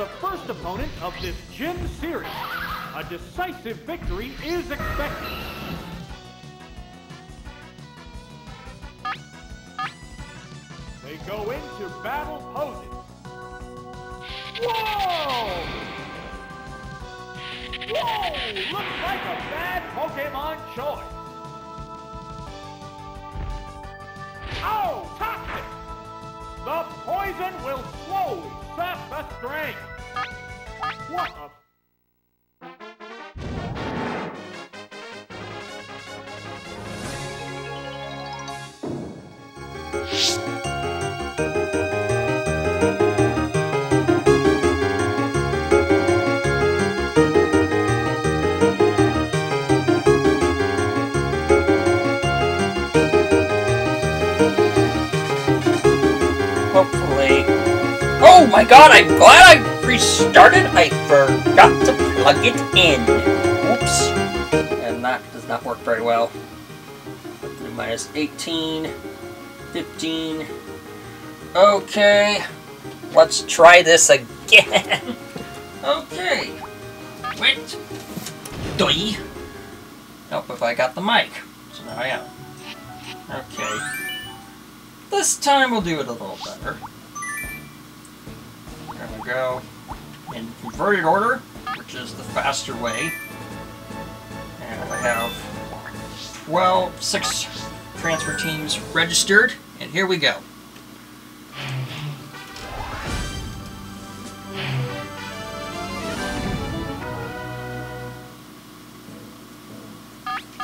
the first opponent of this gym series. A decisive victory is expected. They go into battle poses. Whoa! Whoa! Looks like a bad Pokemon choice. Oh, toxic! The poison will slowly sap the strength. What a... Hopefully. Oh my god, I'm glad I restarted. I forgot to plug it in. Oops. And that does not work very well. Minus 18, 15. Okay. Let's try this again. Okay. Wait. Doi. Nope, if I got the mic. So now I am. Okay. This time we'll do it a little better. There we go. In converted order, which is the faster way. And I have 6 transfer teams registered, and here we go.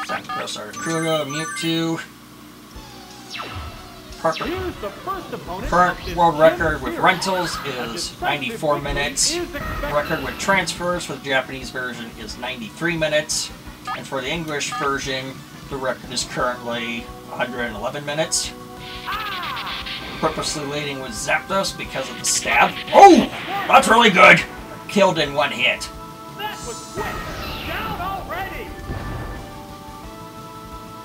Zapdos, Articuno, Mewtwo. Current world record with rentals is 94 minutes. Record with transfers for the Japanese version is 93 minutes. And for the English version, the record is currently 111 minutes. Purposely leading with Zapdos because of the stab. Oh! That's really good! Killed in one hit. That was quick! Down already!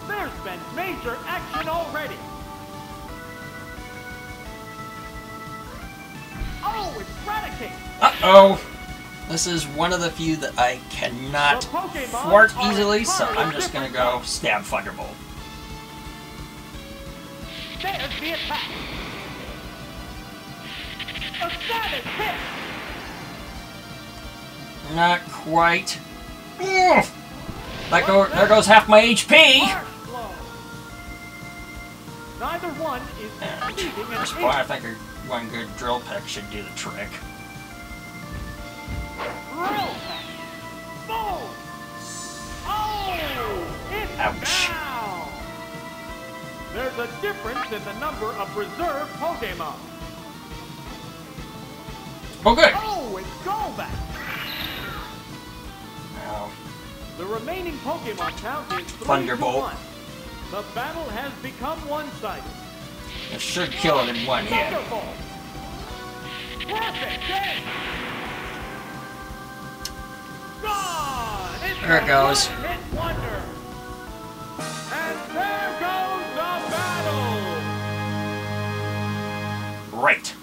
There's been major action already! Oh, it's Eradicate! Uh-oh! This is one of the few that I cannot thwart easily, so I'm just gonna go stab Thunderbolt. There's the attack! A savage hit! Not quite. Ugh. There goes half my HP! Neither one is leaving an that's why I think one good drill peck should do the trick. Drill peck! Boom! Oh! It's ouch. down! There's a difference in the number of reserved Pokemon. Oh, good! Oh, it's Golbat! Now, the remaining Pokemon count is 3 Thunderbolt. to 1. The battle has become one-sided. it should kill it in one hit. Thunderbolt! Perfect hit! Gone! It's There it goes. a one-hit wonder! And there goes the battle! Right.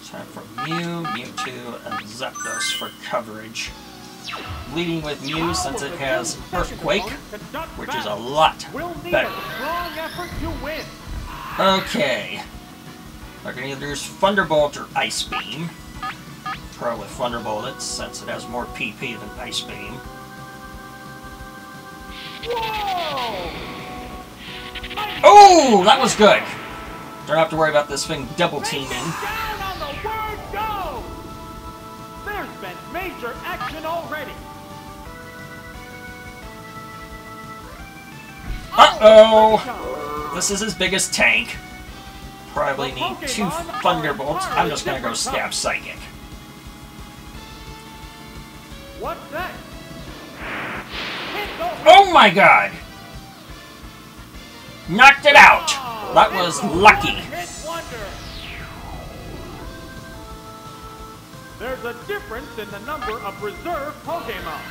Time for Mewtwo, and Zapdos for coverage. Leading with Mew since it has Earthquake, which is a lot better. Okay. I can either use Thunderbolt or Ice Beam. Probably Thunderbolt it, since it has more PP than Ice Beam. Oh, that was good! Don't have to worry about this thing double teaming. There's been major action already. Uh-oh! This is his biggest tank. Probably need 2 Thunderbolts. I'm just gonna go stab Psychic. What's that? Oh my god! Knocked it out! That was lucky. There's a difference in the number of reserve Pokemon.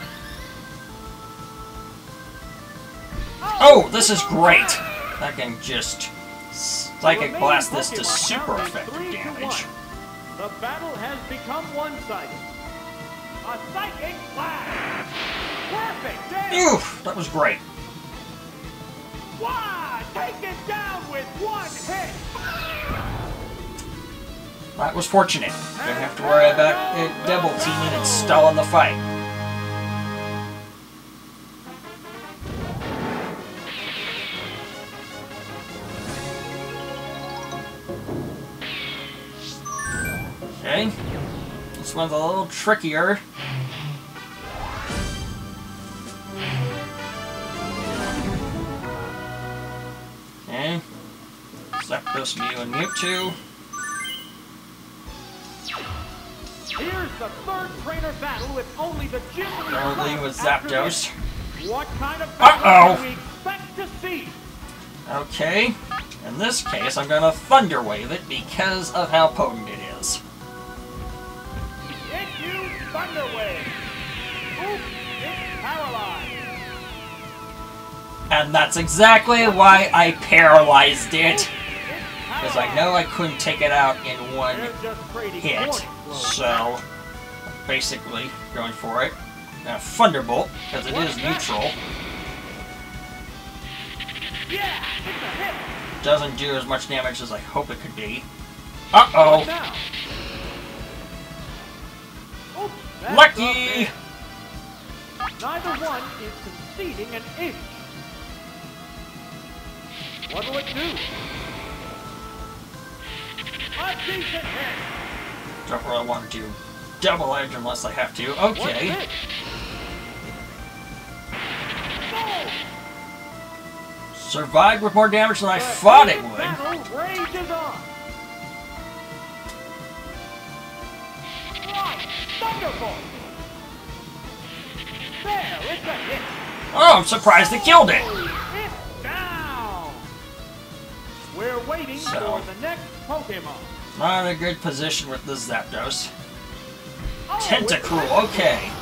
Oh, this is great! I can just Psychic Blast this to super effective damage. The battle has become one-sided. A Psychic Blast! Perfect! Damn. Oof, that was great. Wow! Take it down with one hit! That was fortunate. Didn't have to worry about it double teaming and stalling the fight. Okay. This one's a little trickier. Okay. Zapdos, Mew, and Mewtwo. Here's the third trainer battle with only the gym leader. Currently with Zapdos. What kind of battle do we expect to see? Okay. In this case, I'm gonna Thunder Wave it because of how potent it is. It used Thunder Wave. Oops, it's paralyzed. And that's exactly why I paralyzed it. Because I know I couldn't take it out in one hit. So, basically, going for it. Thunderbolt, because it is neutral. Yeah, it's a hit. Doesn't do as much damage as I hope it could be. Uh-oh! Lucky! Neither one is conceding an inch. What'll it do? A decent hit. Don't really want to do double edge unless I have to. Okay. Survived with more damage than I thought it would. Battle rages on. Thunderbolt. There, it's a hit. Oh, I'm surprised it killed it. It's down. We're waiting for the next Pokemon. Not in a good position with this Zapdos. Oh, Tentacruel, okay.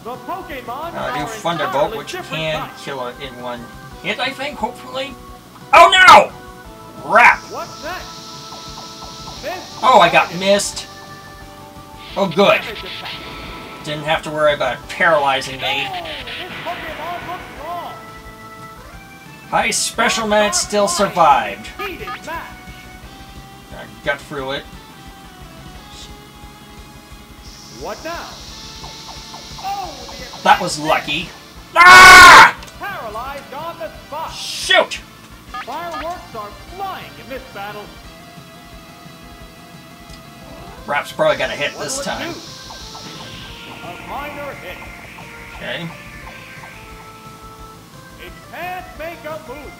The Pokemon I'll do are Thunderbolt, entirely which different can types. kill it in one hit, I think, hopefully. Oh no! Crap! What's next? Oh, I got missed. Oh, good. Damage attack. Didn't have to worry about paralyzing me. Oh, this Pokemon looks wrong. High special man still survived. Heated match. I got through it. What now? Oh, That was lucky. Ah! Paralyzed on the spot. Shoot! Fireworks are flying in this battle. Rap's probably got a hit What'll this it time. do? A minor hit. Okay. It can't make a move.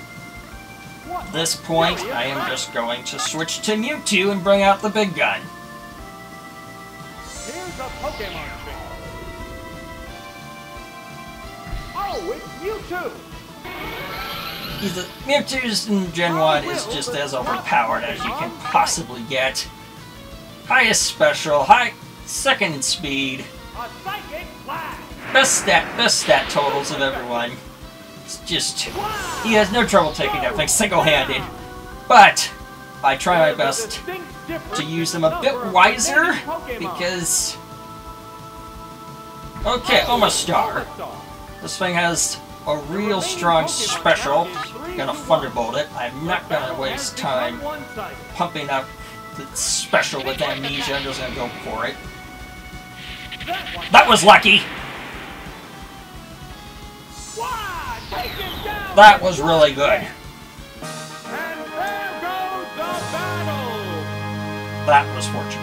What At this point, I am just going to switch to Mewtwo and bring out the big gun. Here's a Pokemon trick. Oh, it's Mewtwo. Mewtwo's in Gen 1 is just as overpowered as you can possibly get. Highest special, second in speed. A psychic blast. Best stat totals of everyone. It's just, he has no trouble taking down things single-handed. But I try my best to use them a bit wiser because. Okay, almost star. This thing has a real strong special. I'm gonna Thunderbolt it. I'm not gonna waste time pumping up the special with Amnesia. I'm just gonna go for it. That was lucky! That was really good. And there goes the battle! That was fortunate.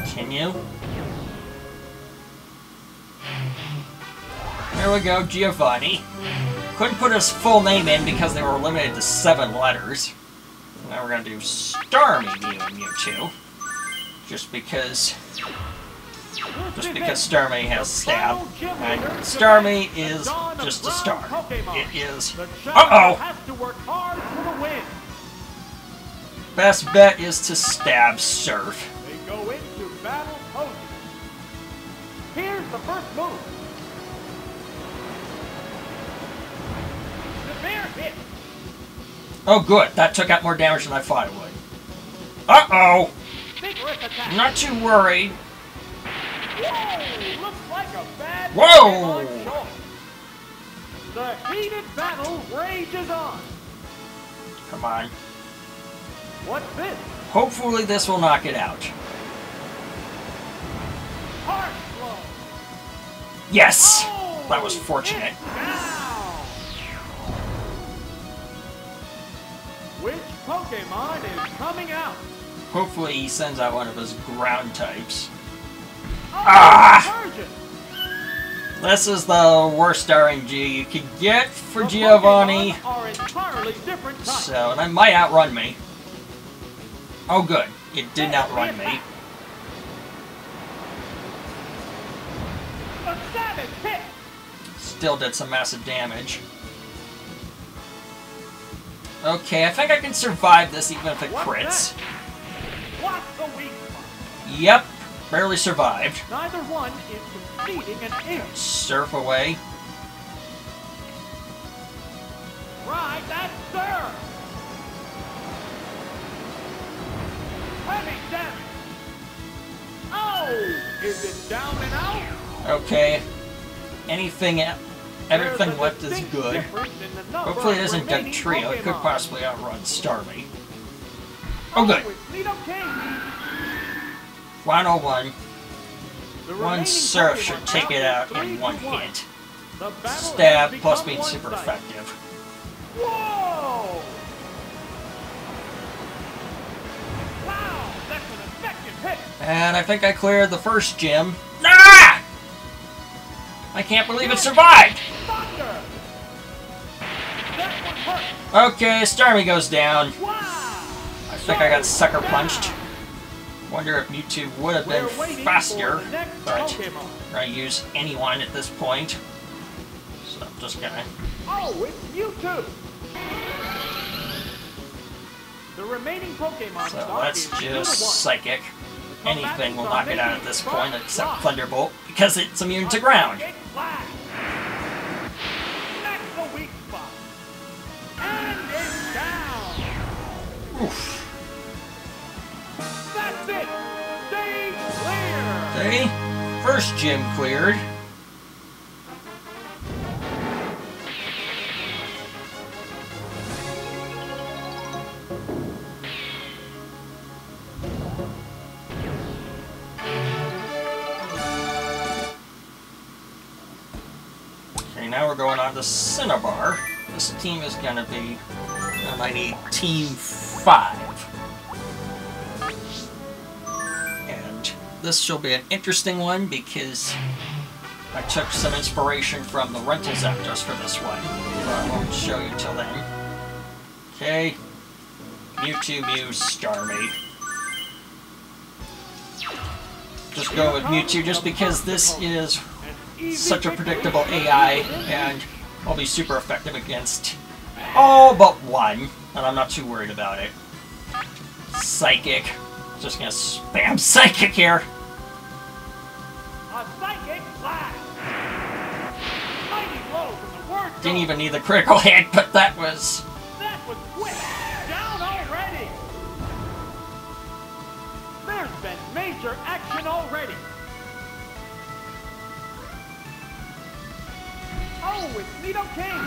Continue. There we go, Giovanni. Couldn't put his full name in because they were limited to 7 letters. Now we're gonna do Starmie, Mew, and Mewtwo. Just because Just because Starmie has stab. And Starmie is just a star. It is... Uh-oh! Best bet is to stab Surf. They go into battle posing. Here's the first move. Severe hit. Oh good, that took out more damage than I thought it would. Uh-oh! Vigorous attack. Not too worried. Whoa! Looks like a bad Whoa! choice. The heated battle rages on. Come on. What's this? Hopefully this will knock it out. Harsh blow. Yes! Oh, That was fortunate. it's down. Which Pokemon is coming out? Hopefully he sends out one of his ground types. Oh, Ah! Surgeon. This is the worst RNG you could get for The Giovanni. Pokemon are entirely different types. So, and it might outrun me. Oh good, it didn't outrun me. A savage hit. Still did some massive damage. Okay, I think I can survive this even if it crits. What's the weak spot? Yep, barely survived. Neither one is conceding an inch. Surf away. Right, that's sir. Heavy damage. Oh, is it down and out? Okay, everything left is good. Hopefully it isn't Dugtrio. It could possibly outrun Starmie. Oh good. Final one. One Surf should take it out in one hit. Stab plus being super effective. Whoa! Wow, that's an effective hit. And I think I cleared the first gym. Ah! I can't believe it survived! Thunder! That one hurt. Okay, Starmie goes down. Wow! I think I got sucker punched. Wonder if Mewtwo would have been We're waiting faster, for the next but Pokemon. I use anyone at this point. So I'm just gonna... Oh, it's Mewtwo! The remaining Pokemon So stock let's is 2 to 1. just Psychic. The Anything will knock it out at this point combatants except are Thunderbolt, because it's immune to ground. Psychic Blast. That's the weak spot. And it's down. Oof. That's it. Stage clear. Okay, first gym cleared. Okay, now we're going on to Cinnabar. This team is going to be, I need Team 5. And this shall be an interesting one because I took some inspiration from the rental Zapdos for this one. But I won't show you till then. Okay, Mewtwo, Mew, Starmie. Just go with Mewtwo just because this is such a predictable AI, and I'll be super effective against all but one, and I'm not too worried about it. Psychic. Just gonna spam Psychic here. A Psychic Blast. Mighty blow from the word. Didn't even need the critical hit, but that was... That was quick. Down already. There's been major action already. Oh, it's Nidoking!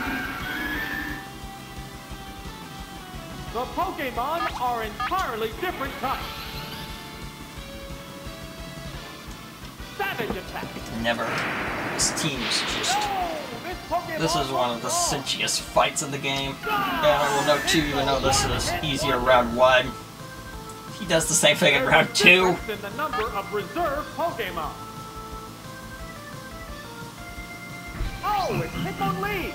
The Pokemon are entirely different types. Savage attack. Never. This team is just... Oh, This is one of the cinchiest fights in the game. And I will note too, even though this is easier round 1, he does the same thing in round 2. In the number of reserve Pokemon. Oh, it's Hitmonlee!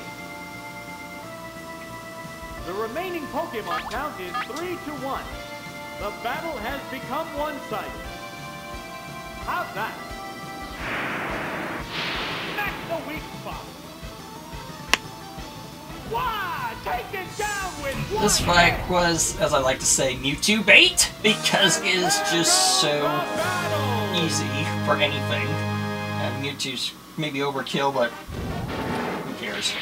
The remaining Pokemon count is 3 to 1. The battle has become one-sided. How's that? This fight was, as I like to say, Mewtwo bait, because it is just so easy for anything. And Mewtwo's maybe overkill, but who cares?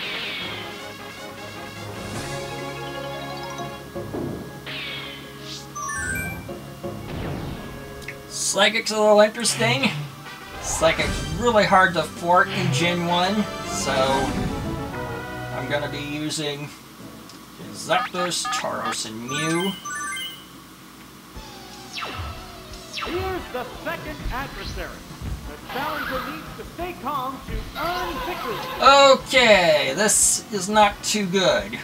Psychic's a little interesting. Psychic's really hard to fort in Gen 1, so I'm gonna be using Zapdos, Tauros, and Mew. Here's the second adversary. The challenger needs to stay calm to earn victory. Okay, this is not too good.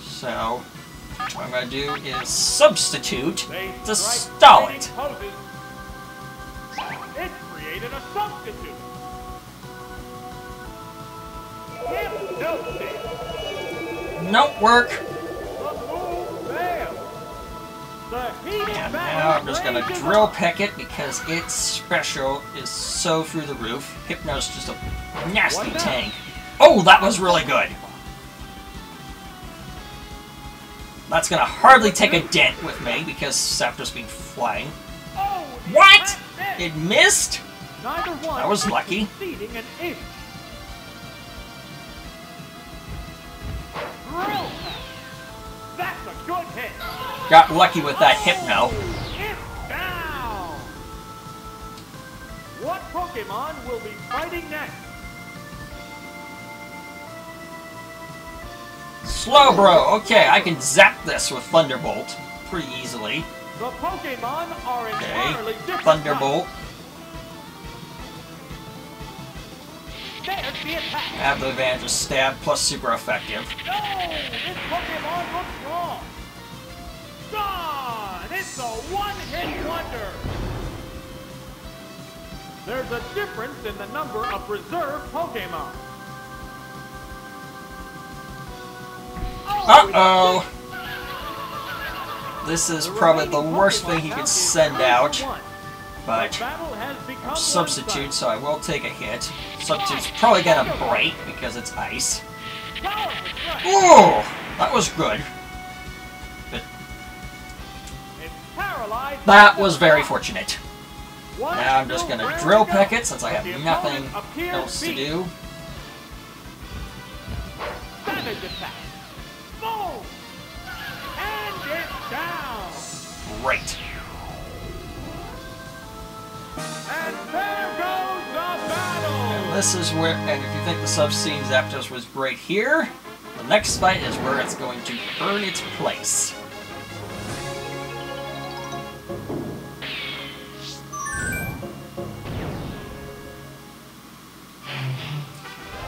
So, what I'm going to do is substitute to stall it. It created a substitute. Nope, work. The move failed. And now I'm just gonna drill peck it because its special is so through the roof. Hypno's just a nasty tank. Oh, that was really good. That's gonna hardly take a dent with me because Zapdos being flying. What? It missed? I was lucky. That's a good hit. Got lucky with that Hypno. It's down. What Pokemon will be fighting next? Slowbro. Okay, I can zap this with Thunderbolt pretty easily. The Pokemon are entirely different. Thunderbolt. There's the attack. Have the advantage of stab plus super effective. No, this Pokemon looks wrong. Gone! It's a one-hit wonder. There's a difference in the number of reserve Pokemon. Uh-oh. This is probably the worst thing he could send out. But substitute, so I will take a hit. Substitute's probably gonna break because it's ice. Ooh! That was good. But that was very fortunate. Now I'm just gonna drill peck it since I have nothing else to do. Great. And there goes the battle! And this is where, and if you think the sub-scene Zapdos was great here, the next fight is where it's going to earn its place.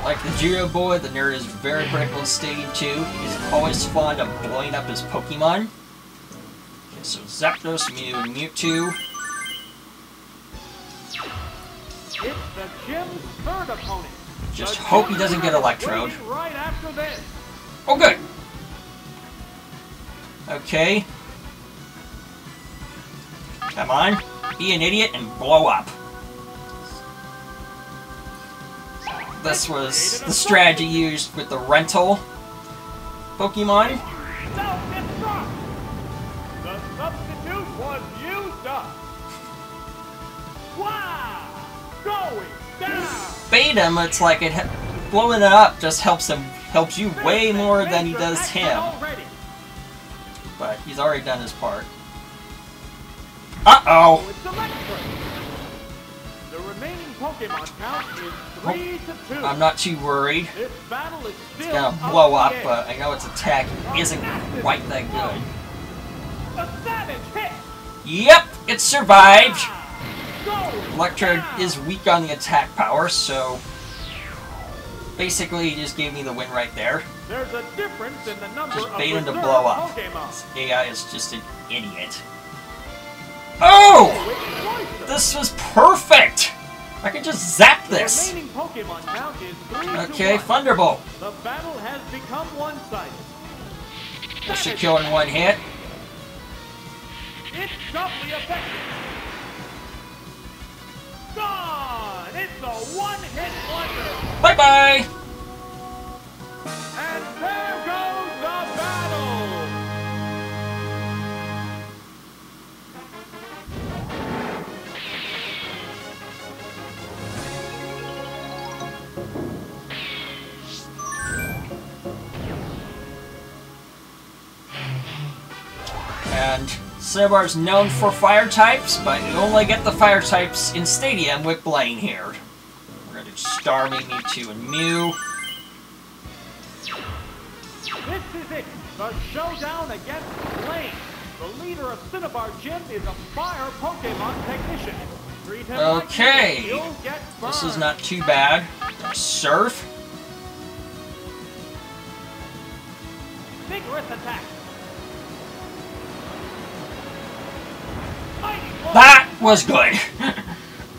Like the Geo Boy, the nerd is very critical in Stadium 2. He's always fond of blowing up his Pokemon. Okay, so Zapdos, Mew, and Mewtwo. It's the gym's third opponent. Just hope he doesn't get Electrode. Right after this. Oh, good. Okay. Come on. Be an idiot and blow up. This was the strategy used with the rental Pokemon. The substitute was used up. Wow! Going down. Bait him, it's like blowing it up just helps you way more than he does him. But he's already done his part. Uh-oh! The remaining Pokemon count is 3-2. I'm not too worried. This battle is It's still gonna blow up, but I know its attack isn't quite that good. A savage hit. Yep, it survived. Electrode is weak on the attack power, so basically he just gave me the win right there. There's a difference in the number Just of bait him to reserve blow up. Pokemon. This AI is just an idiot. Oh! This was perfect! I could just zap this. The remaining Pokemon count is 3-1. Okay, Thunderbolt. The battle has become one-sided. This should kill in one hit. It's doubly effective. Gone! It's a one-hit wonder. Bye-bye! And there goes the battle. And Cinnabar's known for fire types, but you only get the fire types in Stadium with Blaine here. We're gonna do Starmie, Mewtwo, and Mew. This is it, the showdown against Blaine. The leader of Cinnabar Gym is a fire Pokemon technician. Treat him Okay, like you'll get burned. This is not too bad. Surf. Vigorous attack. That was good.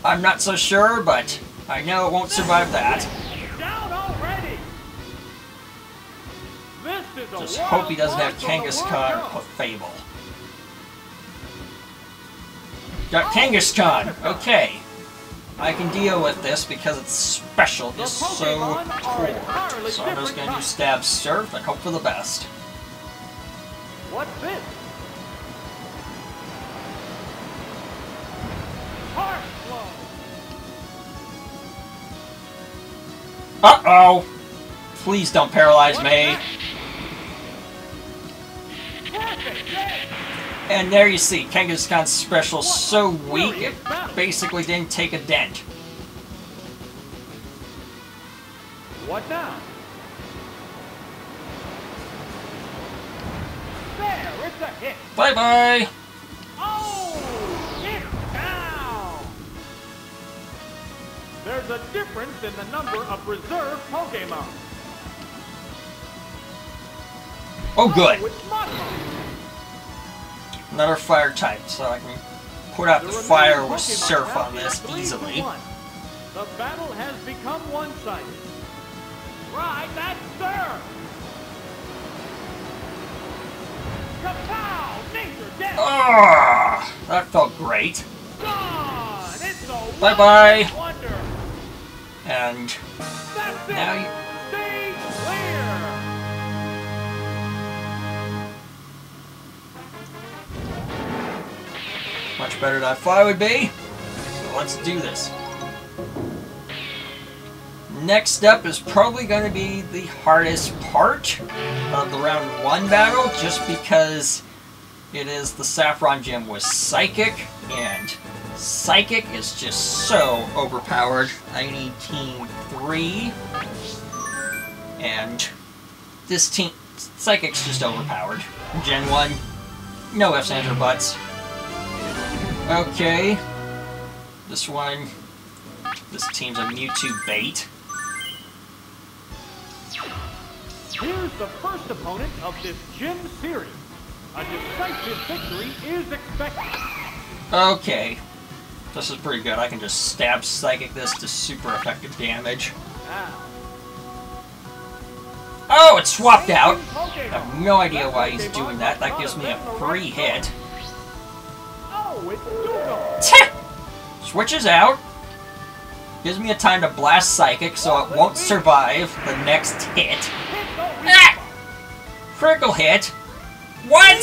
I'm not so sure, but I know it won't survive that. Down already. This is a Just hope he doesn't have Kangaskhan or Fable. Got Kangaskhan. Okay. I can deal with this because its special is so poor. So I'm just going to do Stab Surf and hope for the best. What's this? Heart blow. Uh-oh! Please don't paralyze me. And there you see, Kangaskhan's special so weak it basically didn't take a dent. What now? There, it's a hit. Bye-bye! Oh, it's down. There's a difference in the number of reserve Pokemon. Oh, good. Oh, it's Mudbug. Another fire type, so I can put out the fire with Surf on this easily. The battle has become one-sided. Right, that's Surf! Kapow! Nature death! Ah, that felt great. Gone! It's a Bye-bye! wonder! And That's it! now you... Stay clear! Much better than I thought it would be. So let's do this. Next up is probably going to be the hardest part of the round 1 battle, just because it is the Saffron Gym with Psychic, and Psychic is just so overpowered. I need Team 3, and this team, Psychic's just overpowered. Gen 1, no ifs, ands, or buts. Okay, this team's a Mewtwo bait. Here's the first opponent of this gym series. A decisive victory is expected. Okay, this is pretty good. I can just stab Psychic this to super effective damage. Now, Oh, it swapped out. I have no idea why he's doing that. That gives me a free hit. oh, it's Dugtrio. Switches out. Gives me a time to blast Psychic so it won't survive the next hit. Ah! Critical hit? What?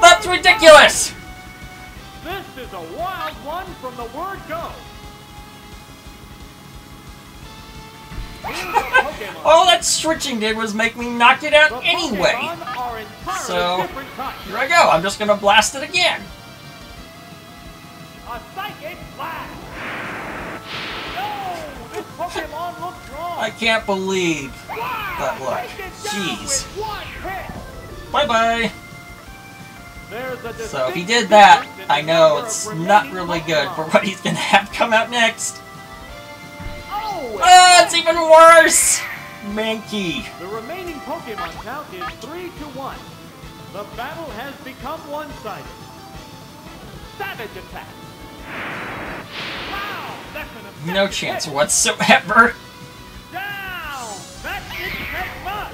That's ridiculous! This is a wild one from the word go. All that switching did was make me knock it out anyway. So, here I go. I'm just going to blast it again. A psychic blast. No, this Pokemon looks wrong. I can't believe that look. Jeez. Bye-bye. So if he did that, I know it's not really good for what he's going to have come out next. Oh, it's even worse! Mankey. The remaining Pokemon count is 3-1. The battle has become one-sided. Savage attack. Wow, that's an effective No chance hit. whatsoever. Down! That didn't take much.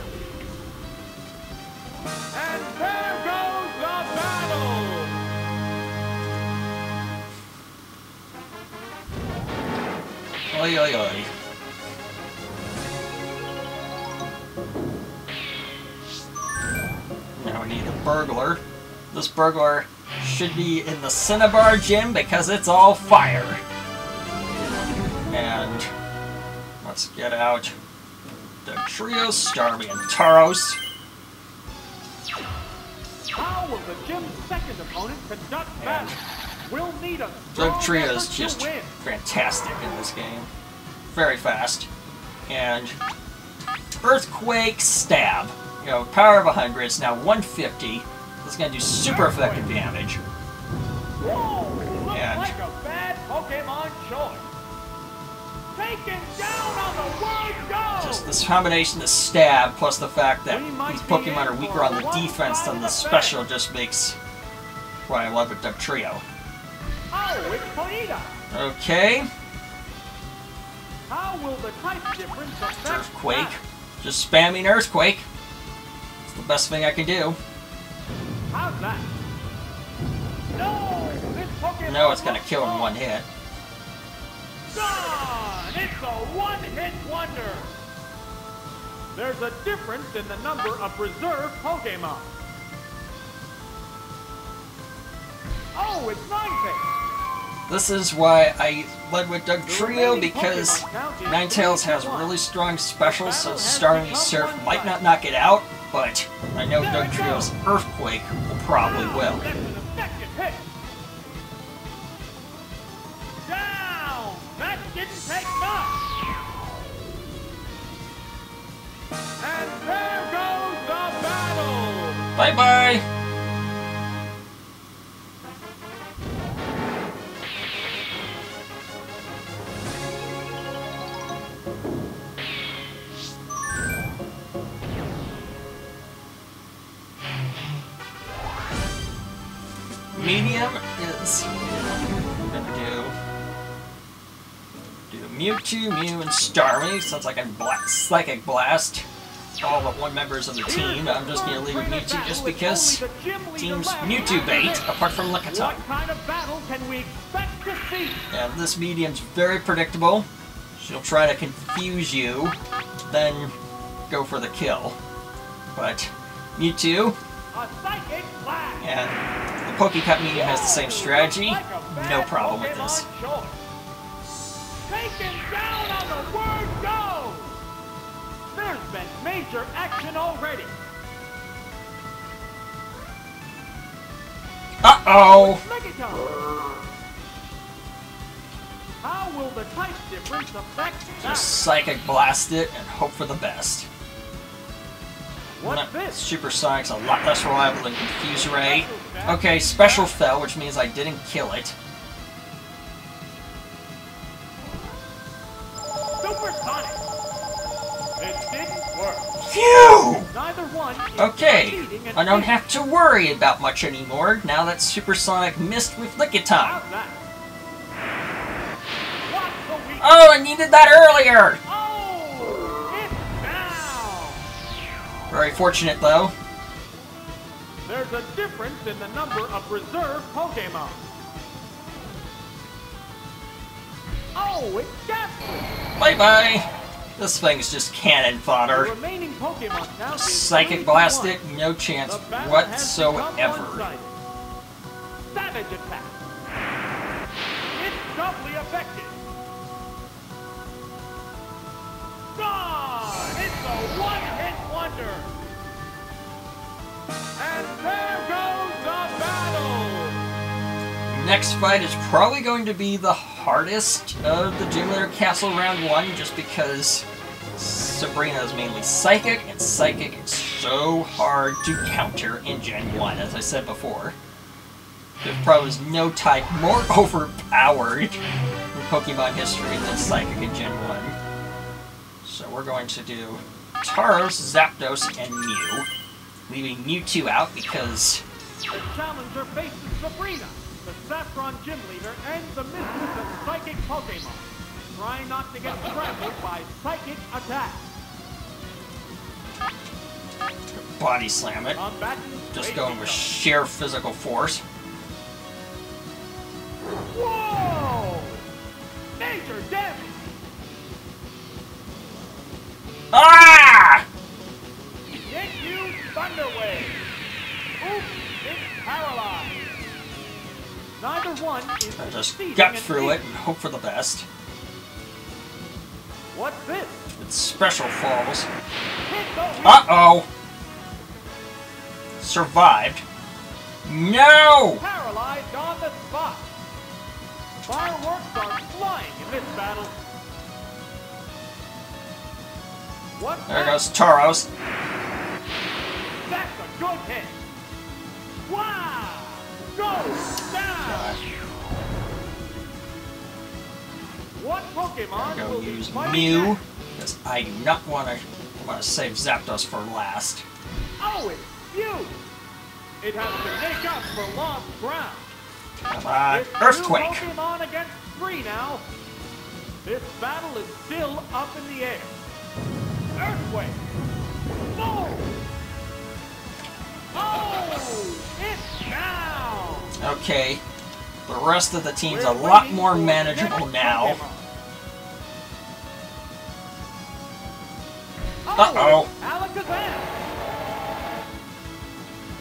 And there goes the battle. Oi, oi, oi. Now we need a burglar. This burglar should be in the Cinnabar Gym because it's all fire. And let's get out Dugtrio, Starmie, and Tauros. How will the gym's second opponent conduct battle? We'll need a Dugtrio is effort just to win. fantastic in this game. Very fast. And Earthquake Stab. You know, power of 100. It's now 150. This is going to do super effective damage. Whoa! Looks And like a bad Pokemon choice. Taken down on the word go! just this combination of Stab plus the fact that these Pokemon are weaker on the defense than the special just makes why I love it, Dugtrio. Oh, it's Ponyta! Okay. How will the type difference affect Earthquake. that? Just spamming Earthquake. It's the best thing I can do. How's that? No! This Pokemon No, it's gonna kill in one hit. Gone! It's a one-hit wonder! There's a difference in the number of reserve Pokemon. Oh, it's Ninetales! This is why I led with Dugtrio, because Ninetales has really strong specials, so Starmie Surf might not knock it out, but I know Dugtrio's Earthquake will probably will. That's an effective hit! Down! That didn't take much! And there goes the battle! Bye-bye! Medium is gonna do Mewtwo, Mew, and Starmie. Sounds like I'm Psychic Blast all but one members of the team. I'm just gonna leave with Mewtwo just because team's Mewtwo bait, apart from Lickitung. What kind of battle can we expect to see? And this medium's very predictable. She'll try to confuse you, then go for the kill. But Mewtwo A Psychic Blast! and the Pokecut medium has the same strategy. No problem with this. Taken down on the word go! There's been major action already. Uh-oh! Lickitung! How will the type difference affect that? Just Psychic Blast it and hope for the best. What's this? Supersonic's a lot less reliable than Confuse Ray. Okay, Special fell, which means I didn't kill it. Supersonic! It didn't work. Phew! Neither one is Okay, succeeding in I don't hitting. have to worry about much anymore now that Supersonic missed with Lickitung. How's that? What's the weak- Oh, I needed that earlier! Oh! It's down! Very fortunate, though. There's a difference in the number of reserve Pokemon. Oh, it's Ghastly! Bye-bye! This thing's just cannon The fodder. remaining Pokemon count is Psychic 3-1. Blast it, no chance The battle has become whatsoever. one-sided. Savage attack. It's doubly effective. Gone! It's a one-hit wonder. And there goes the battle. Next fight is probably going to be the hardest of the Gym Leader Castle Round 1, just because Sabrina is mainly Psychic, and Psychic is so hard to counter in Gen 1, as I said before. There probably is no type more overpowered in Pokemon history than Psychic in Gen 1. So we're going to do Tauros, Zapdos, and Mew, leaving Mewtwo out because The challenger faces Sabrina, the Saffron Gym Leader and the Mistress of Psychic Pokemon. Try not to get trampled by Psychic attacks. Body Slam it. Combatants Just ready going to with go. sheer physical force. Whoa! Major damage! Ah! It used Thunder Wave! Oops, it's paralyzed! Neither one is I just succeeding gut in through it hitting. and hope for the best. What's this? It's Special Falls. Hit the weak- Uh-oh! Survived. No! Paralyzed on the spot. Fireworks are flying in this battle. What? There goes Tauros. That's a good hit. Wow! Goes down. What Pokemon Go will use be fighting Mew, next? because I do not want to save Zapdos for last. Oh, it's Mew! It has to make up for lost ground. Come on, It's Earthquake! two Pokemon against 3 now. This battle is still up in the air. Earthquake! Boom! Oh! It's down! Okay, the rest of the team's We're a lot waiting more for the manageable next now. Pokemon. Uh-oh. Alakazam!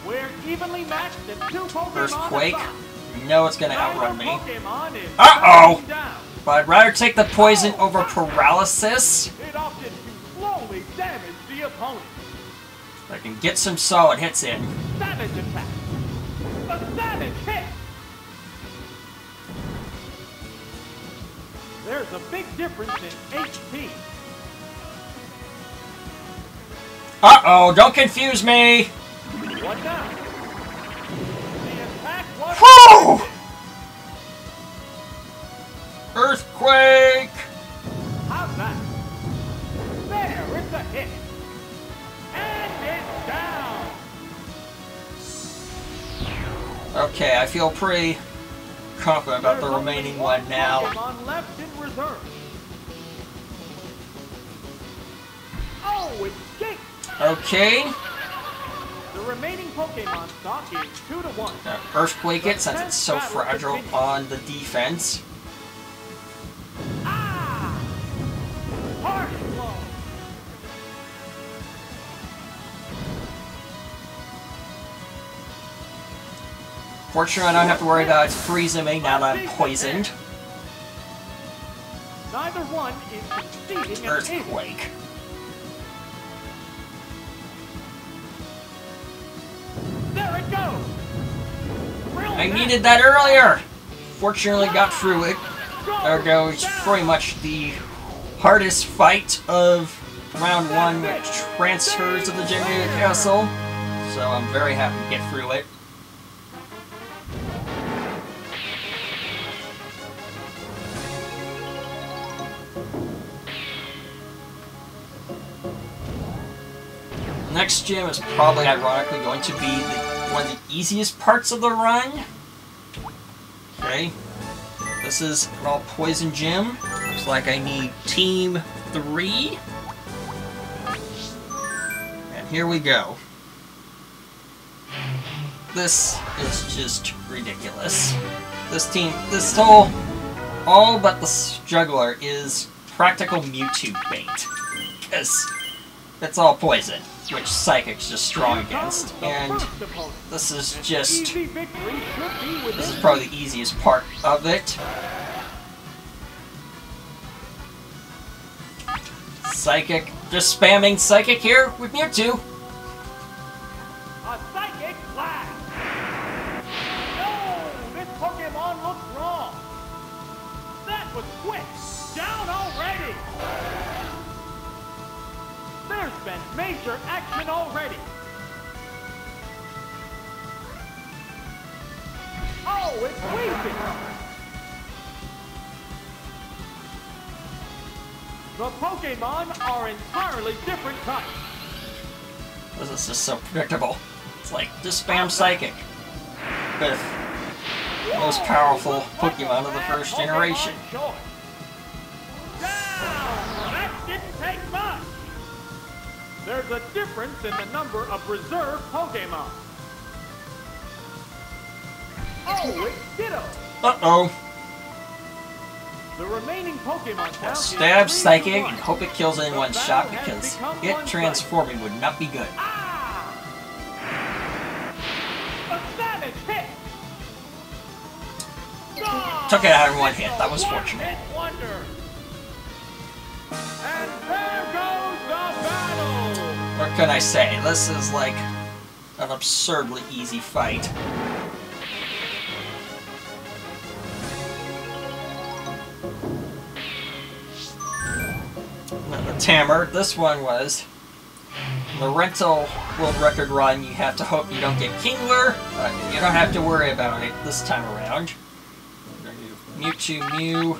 We're evenly matched in 2 Pokemon. Earthquake. aside. You know it's gonna Neither outrun me. Pokemon is Uh-oh. backing down. But I'd rather take the poison over paralysis. It opted to slowly damage the opponent. I can get some solid hits in. Savage attack. A savage hit. There's a big difference in HP. Uh-oh, don't confuse me! What now? The attack was... Whew! Earthquake! How's that? There, it's a hit. And it's down. Okay, I feel pretty confident about the There's remaining only one now. Pokemon left in reserve. Oh, it's Jake. Okay. The remaining Pokemon stock is 2-1. Earthquake it since it's so fragile on the defense. Ah! Harsh blow. Fortunately, I don't have to worry about freezing me now that I'm poisoned. Neither one is succeeding at hitting. Earthquake. There it goes. I needed that earlier! Fortunately, got through it. There goes pretty much the hardest fight of round 1, which transfers to the Generator Castle. So I'm very happy to get through it. Next gym is probably ironically going to be one of the easiest parts of the run. Okay. This is an all poison gym. Looks like I need team 3. And here we go. This is just ridiculous. This whole, all but the juggler is practical Mewtwo bait. Because it's all poison, which Psychic's just strong against. And this is just, this is probably the easiest part of it. Psychic, just spamming Psychic here with Mewtwo. A Psychic Blast! No! This Pokemon looks wrong! That was quick! Down already! There's been major action already! Oh, it's weaving! The Pokemon are entirely different types. This is just so predictable. It's like, just spam Psychic with the most powerful Pokemon of the first generation. Down! That didn't take much! There's a difference in the number of reserve Pokemon. Oh, it's Ditto! Uh-oh. The remaining Pokemon count is Stab 3-1. Psychic and hope it kills it in The one battle shot has because become it one-sided. transforming would not be good. Ah! A savage hit! Took it out in one hit. That was One fortunate. hit wonder. And there goes the battle! What can I say? This is like an absurdly easy fight. the Tamer. This one was the rental world record run. You have to hope you don't get Kingler, but you don't have to worry about it this time around. We're going to do Mewtwo, Mew,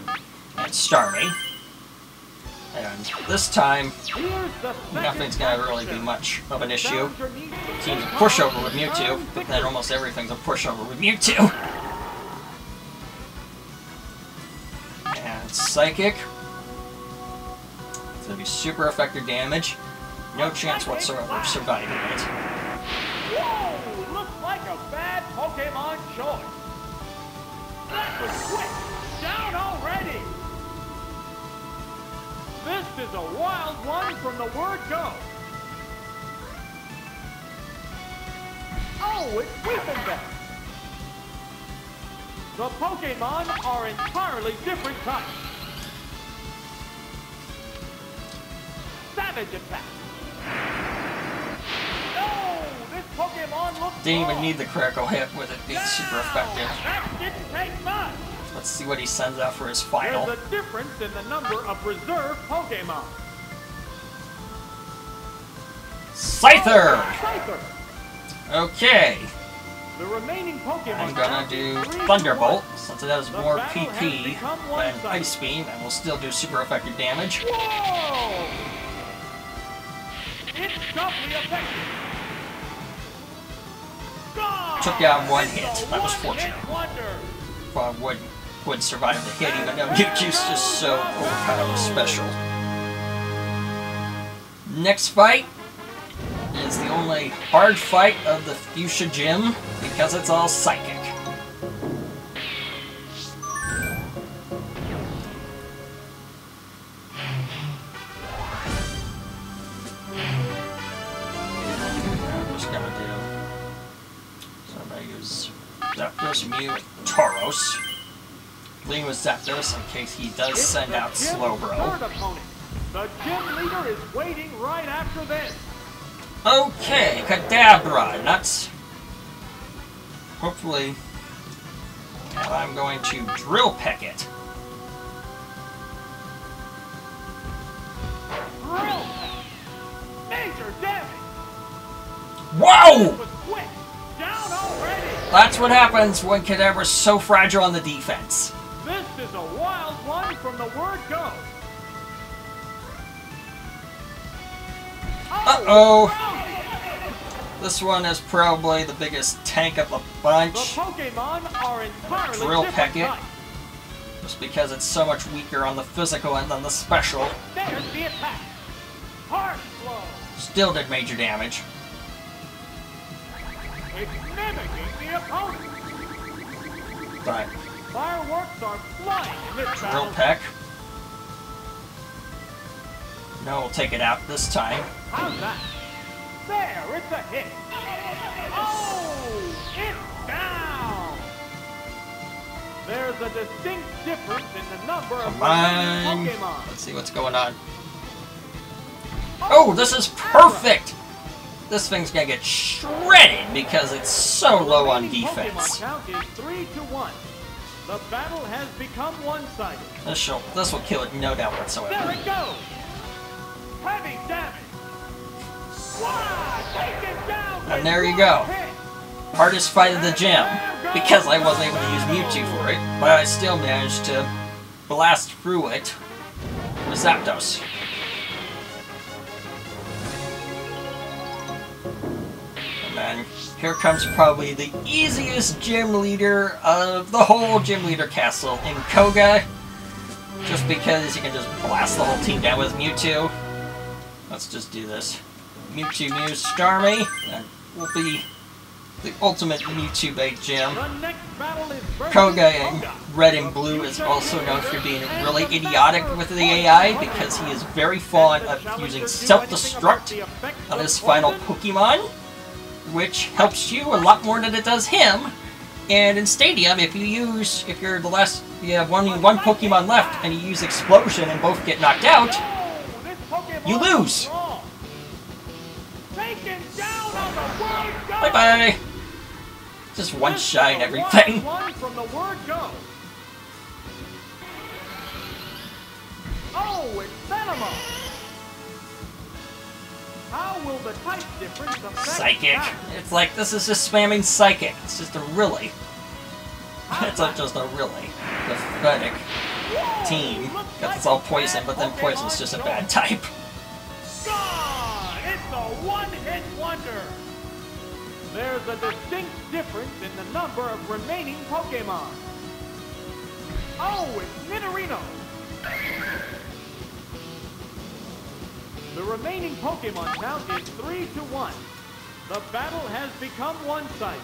and Starmie. And this time, nothing's going to really be much of an issue. Team's a pushover with Mewtwo, but then almost everything's a pushover with Mewtwo. And Psychic. It's going to be super effective damage. No chance whatsoever of surviving it. Whoa! Looks like a bad Pokemon choice. That was quick. Down already. This is a wild one from the word go. Oh, it's Weepinbell. The Pokemon are entirely different types. Savage attack. Oh, this Pokemon looks Didn't even strong. need the critical hit with it being super effective. That didn't take much. Let's see what he sends out for his final. There's a difference in the number of reserve Pokemon. Scyther! Scyther. Okay. The remaining Pokemon I'm gonna do count is 3 to Thunderbolt, 1. since it has The more battle has PP become than one-sided. Ice Beam, and will still do super effective damage. Whoa! It's doubly effective. Gone! Took down one hit. It's a That was one-hit fortunate. wonder. Well, would survive the hit, even though Mewtwo's just so overpowered special. Next fight is the only hard fight of the Fuchsia Gym, because it's all psychic. I'm just gonna do... So I'm gonna use Zapdos, Mew, and Tauros. Leading with Zapdos in case he does It's send the out gym's Slowbro. third opponent. The gym leader is waiting right after this. Okay, Kadabra, nuts. Hopefully, and I'm going to Drill Peck it. Drill Peck. Major damage. Whoa! That was quick. Down already. That's what happens when Kadabra's so fragile on the defense. This is a wild one from the word go. Uh-oh. This one is probably the biggest tank of the The bunch, Pokemon are entirely Drill different Peck it. types. just because it's so much weaker on the physical end than the special. There's the attack. Hard blow. Still did major damage. It's mimicking the opponent. But Fireworks are flying in this Drill battle. Peck. No, we'll take it out this time. How's that? There, it's a hit. Oh, it's down. There's a distinct difference in the number of Come on. Pokemon. Let's see what's going on. Oh, this is perfect! This thing's gonna get shredded because it's so low on The remaining defense. Pokemon count is 3 to 1. The battle has become one-sided. This will kill it, no doubt There whatsoever. it goes. Heavy damage. Wow, take it down And with there you one go. hit. Hardest fight of the gym, because I wasn't able to use Mewtwo for it, but I still managed to blast through it with Zapdos. And then here comes probably the easiest gym leader of the whole gym leader castle in Koga, just because you can just blast the whole team down with Mewtwo. Let's just do this. Mewtwo, Mew, Starmie, and we'll be the ultimate Mewtwo bait gym. The next battle is versus Koga in Koga. red and blue is also known for being really idiotic with the AI because he is very fond of using self-destruct on his final Pokemon, which helps you a lot more than it does him. And in Stadium, if you have one Pokemon left and you use Explosion and both get knocked out, No, this Pokemon you is lose. strong. Taken down on the word go. Bye-bye! Just one This shot is and a everything. wild one from the word go. Oh, it's Venomous. How will the type difference affect Psychic. that? It's like, this is just spamming Psychic. It's just a really. It's not just a really pathetic team. Because it's all poison, but then poison's just a bad type. Gone! It's a one-hit wonder! There's a distinct difference in the number of remaining Pokemon. Oh, it's Nidorino! The remaining Pokemon count is 3-1. The battle has become one-sided.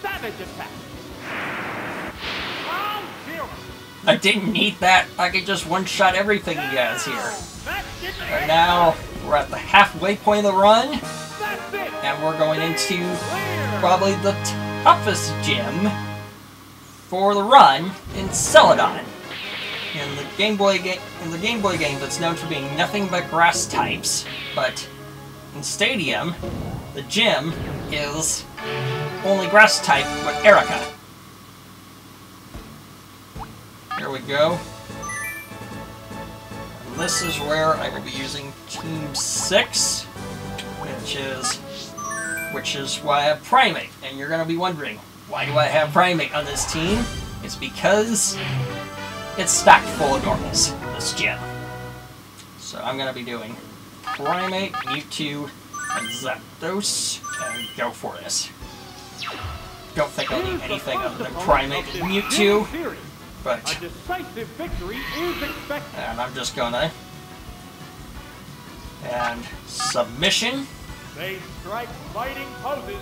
Savage attack! Ground zero! I didn't need that. I could just one-shot everything he has here. That didn't And hit. now, we're at the halfway point of the run. That's it! And we're going into Clear. probably the toughest gym for the run in Celadon. In the Game Boy game, that's known for being nothing but grass types, but in Stadium, the gym is only grass type with Erica. Here we go. And this is where I will be using Team 6, which is why I have Primeape. And you're going to be wondering, why do I have Primeape on this team? It's because it's stacked full of normals, this gym. So I'm going to be doing Primeape, Mewtwo, and Zapdos, and go for this. Don't think I'll need anything other than Primeape and Mewtwo, but... A decisive victory is expected. And I'm just gonna... And submission. They strike fighting poses.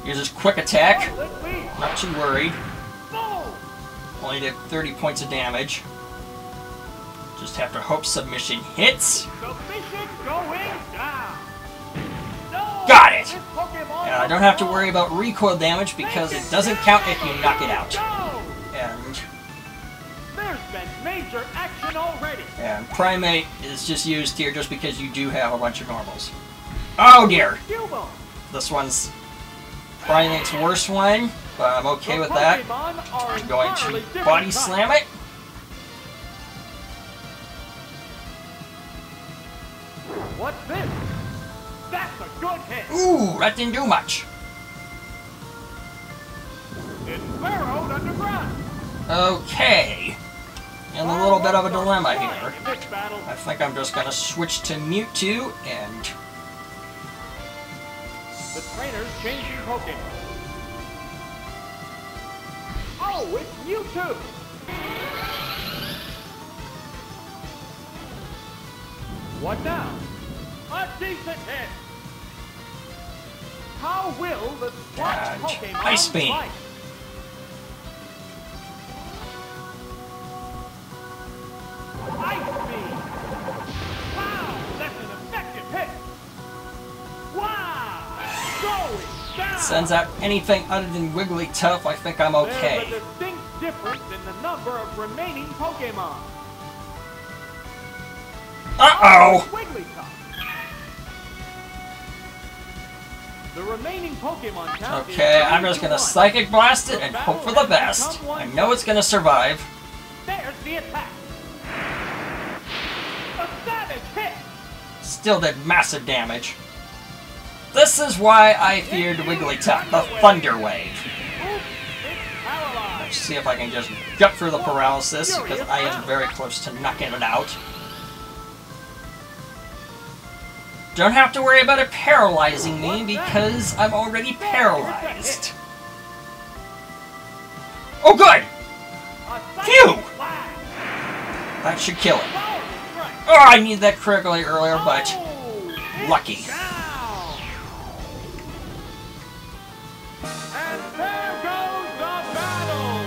Uses quick attack. Oh, let's see. Not too worried. Oh! Only did 30 points of damage. Just have to hope submission hits. Submission going down. No! Got it! This Pokemon And I don't have to worry about recoil damage because it doesn't count if you knock it out. Go! And There's been major action already. Primeape is just used here just because you do have a bunch of normals. Oh dear! Cubo. This one's Primeape's worst one, but I'm okay with that. I'm going to body slam it. What's this? That's a good hit. Ooh, that didn't do much. It's burrowed underground. Okay. In a little bit of a dilemma here. In this battle, I think I'm just gonna switch to Mewtwo and... the trainer's changing Pokemon. Oh, it's Mewtwo. What now? A decent hit. How will the spark And Pokemon Ice Beam. fight? Ice Beam. Wow, that's an effective hit. Wow, going down. Sends out anything other than Wigglytuff, I think I'm okay. There's a distinct difference in the number of remaining Pokemon. Uh-oh! Wigglytuff. The remaining Pokemon count is Okay, I'm just gonna 3-1. Psychic Blast it and hope for the best. I know it's gonna survive. There's the attack. A savage hit. Still did massive damage. This is why I feared Wigglytuff, the Thunder Wave. Oops, it's paralyzed. Let's see if I can just gut through the paralysis, because I am very close to knocking it out. Don't have to worry about it paralyzing me, because I'm already paralyzed. Oh good! A Phew! psychic blast. That should kill it. Powerful strike. Oh, I needed that critically earlier, but Oh, it's lucky. down. And there goes the battle.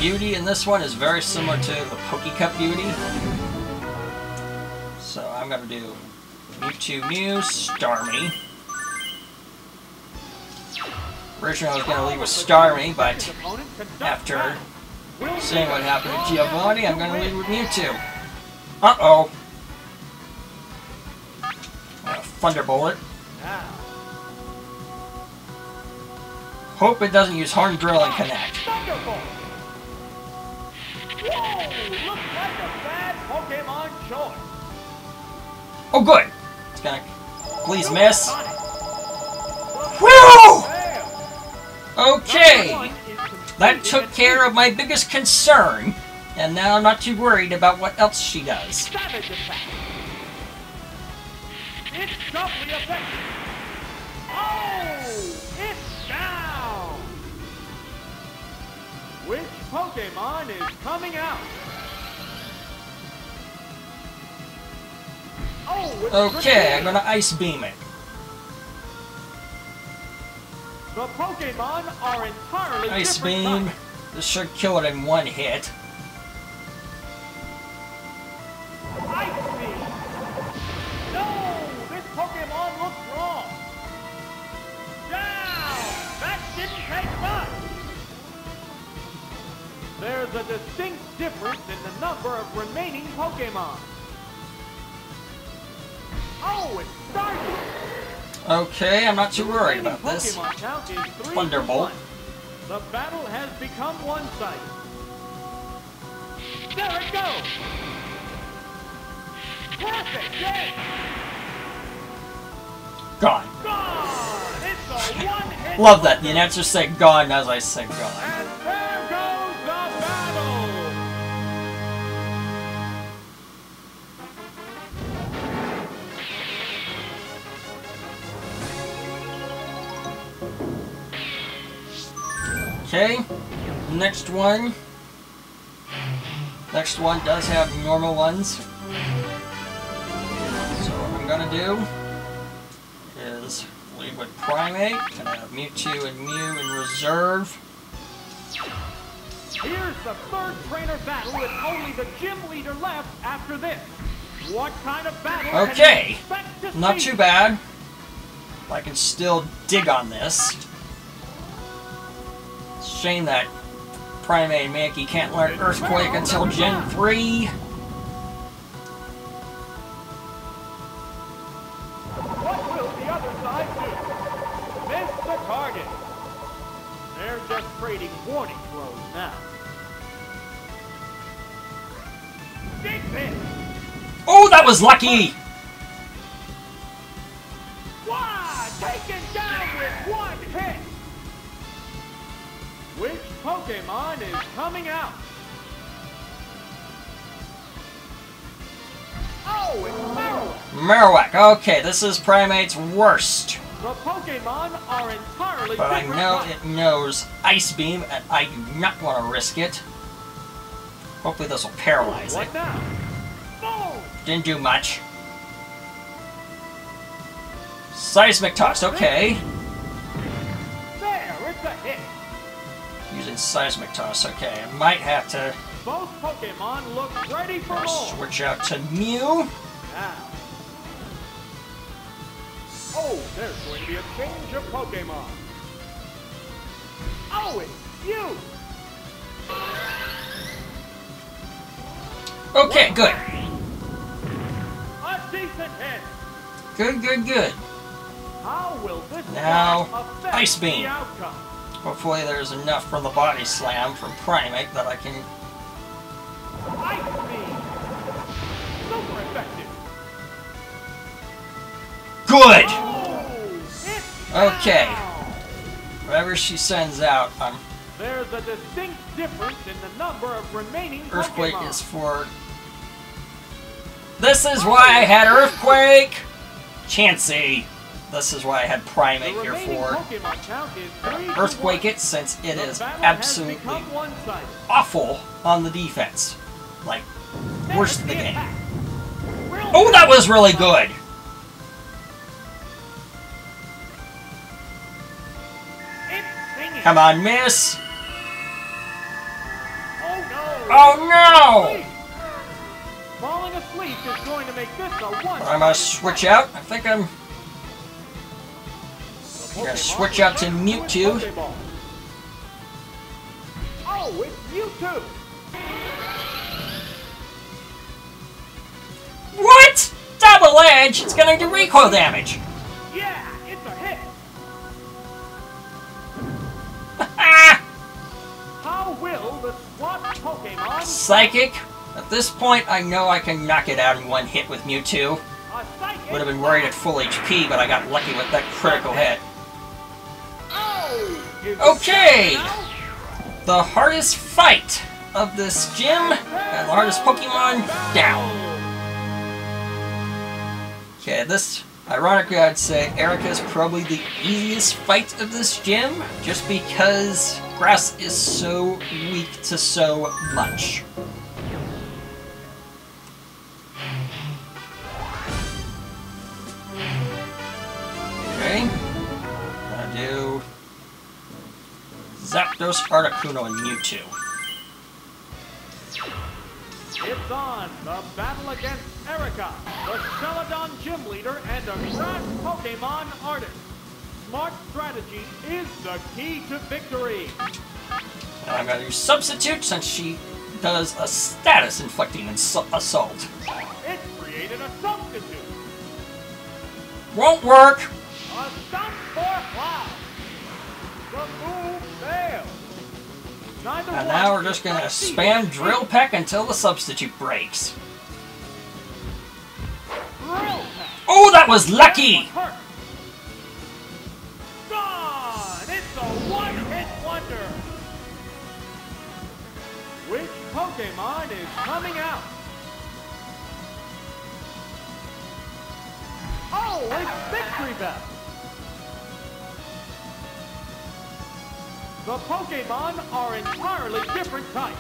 Beauty in this one is very similar to the Pokecup Beauty. So I'm going to do Mewtwo Mew, Starmie. Originally I was going to leave with Starmie, but after seeing what happened to Giovanni, I'm going to leave with Mewtwo. Uh-oh. Thunderbolt it. Now. Hope it doesn't use Horn Drill and Connect. Thunderbolt! Whoa! Looks like a bad Pokemon choice. Oh, good. It's gonna... Please miss. Sonic. Woo! Fail. Okay. Number 1 is completed That took and care of my biggest concern. And now I'm not too worried about what else she does. Savage attack. It's doubly effective. Oh! It's down! Which Pokemon is coming out? Oh, it's Okay, I'm Primeape. gonna Ice Beam it. The Pokemon are entirely Ice different Beam. types. This should kill it in one hit. Ice Beam. No! This Pokemon looks wrong. Down! That didn't take much. There's a distinct difference in the number of remaining Pokemon. Oh, it's Starmie. Okay, I'm not too worried Remaining about this. Pokemon count is 3 Thunderbolt. to 1. The battle has become one-sided. There it goes. Perfect hit. Gone. Gone. It's a one-hit. Love that. The announcer said gone as I said gone. And there goes the battle. Okay, next one. Next one does have normal ones. So what I'm gonna do is lead with Primeape, and have Mewtwo and Mew in reserve. Here's the third trainer battle with only the gym leader left after this. What kind of battle can Okay, you expect to not see? too bad. I can still dig on this. Shame that Primeape and Mankey can't learn Earthquake until Gen 3. What will the other side do? Miss the target. They're just trading warning throws now. Big hit. Oh, that was lucky! Wow, taken down with one hit. Which Pokemon is coming out? Oh, it's Marowak. Marowak. Okay, this is Primate's worst. The Pokemon are entirely But I different know types. it knows Ice Beam, and I do not want to risk it. Hopefully this will paralyze it. What now? Boom! Didn't do much. Seismic Toss, okay. There, it's a hit. Using Seismic Toss, okay. I might have to Both Pokemon look ready for more. switch out to Mew. Now. Oh, there's going to be a change of Pokemon. Oh, it's you! Okay, good. A decent hit. Good, good, good. How will this Now, one affect Ice Beam. the outcome? Hopefully there's enough from the Body Slam from Primeape that I can... Ice Beam. Super effective. Good! Oh, it's Okay. down. Whatever she sends out, There's a distinct difference in the number of remaining Earthquake Pokemon. is for... This is why I had Earthquake! Chansey. This is why I had The Primeape here remaining for. Pokemon count is 3 to Earthquake 1. it, since it The is battle has absolutely become one-sided. awful on the defense. Like, worst of the There's game. attack. Real Oh, that was really good! It's singing. Come on, miss! Oh no! Oh no! Sleep. Falling asleep is going to make this a one. I must switch out. I think I'm gonna switch out to Mewtwo. Oh, it's Mewtwo! What? Double the ledge, it's gonna do recoil damage. Yeah, it's a hit. How will the SWAT Pokemon... Psychic. At this point, I know I can knock it out in one hit with Mewtwo. Would have been worried at full HP, but I got lucky with that critical hit. Okay! The hardest fight of this gym, and the hardest Pokemon, down. Okay, this, ironically I'd say Erica is probably the easiest fight of this gym, just because grass is so weak to so much. Okay, gonna do Zapdos, Articuno, and Mewtwo. It's on, the battle against Erica, the Celadon gym leader and a grass Pokemon artist. Smart strategy is the key to victory. And I'm gonna do Substitute since she does a status inflicting assault. It created a substitute. Won't work! A stump for Cloud. The move failed. And now we're just gonna spam Drill Peck until the substitute breaks. Oh, that was lucky! Gone! It's a one-hit wonder. Which Pokemon is coming out? Oh, it's Victory Bell. The Pokemon are entirely different types.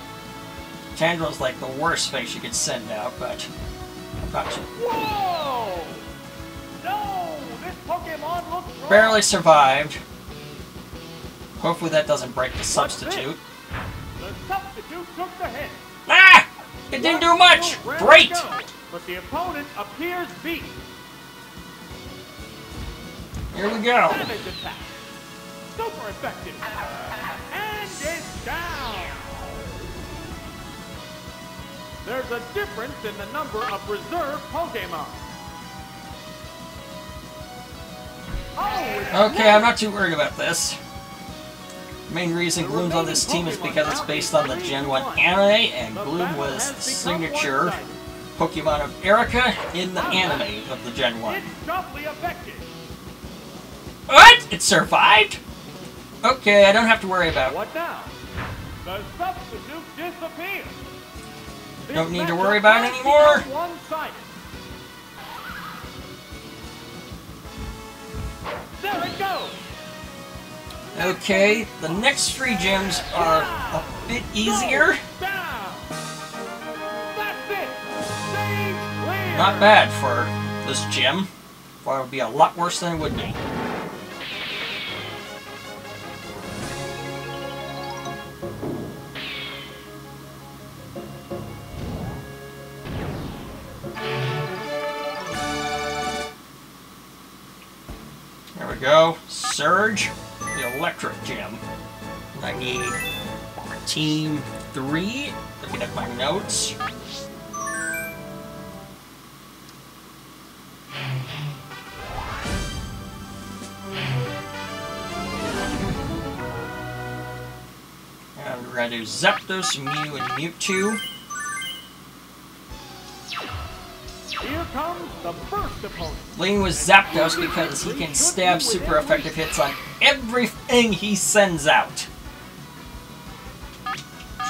Chandral's like the worst face you could send out, but I'm not sure. Whoa! No! This Pokemon looks wrong. Barely survived. Hopefully that doesn't break the substitute. The substitute took the hit. Ah! It didn't do much! Great! But the opponent appears beat. Here we go. Damage attack. Super effective. And it's down. There's a difference in the number of reserve Pokemon. Oh, okay, I'm not too worried about this. The main reason Gloom's on this team is because it's based on the Gen 1 anime, and Gloom was the signature Pokemon of Erica in the anime of the Gen 1. It's doubly effective. What? It survived? Okay, I don't have to worry about it. What now? The substitute disappears. Don't need to worry about it anymore. One-sided. There it goes. Okay, the next three gyms are a bit easier. Down. That's it. Stage clear. Not bad for this gym. Thought it would be a lot worse than it would be. There we go. Surge, the electric gym. I need Team 3. Looking at my notes. And we're going to do Zapdos, Mew, and Mewtwo. Here comes the first opponent. Leading with Zapdos because he can stab super effective hits on everything he sends out.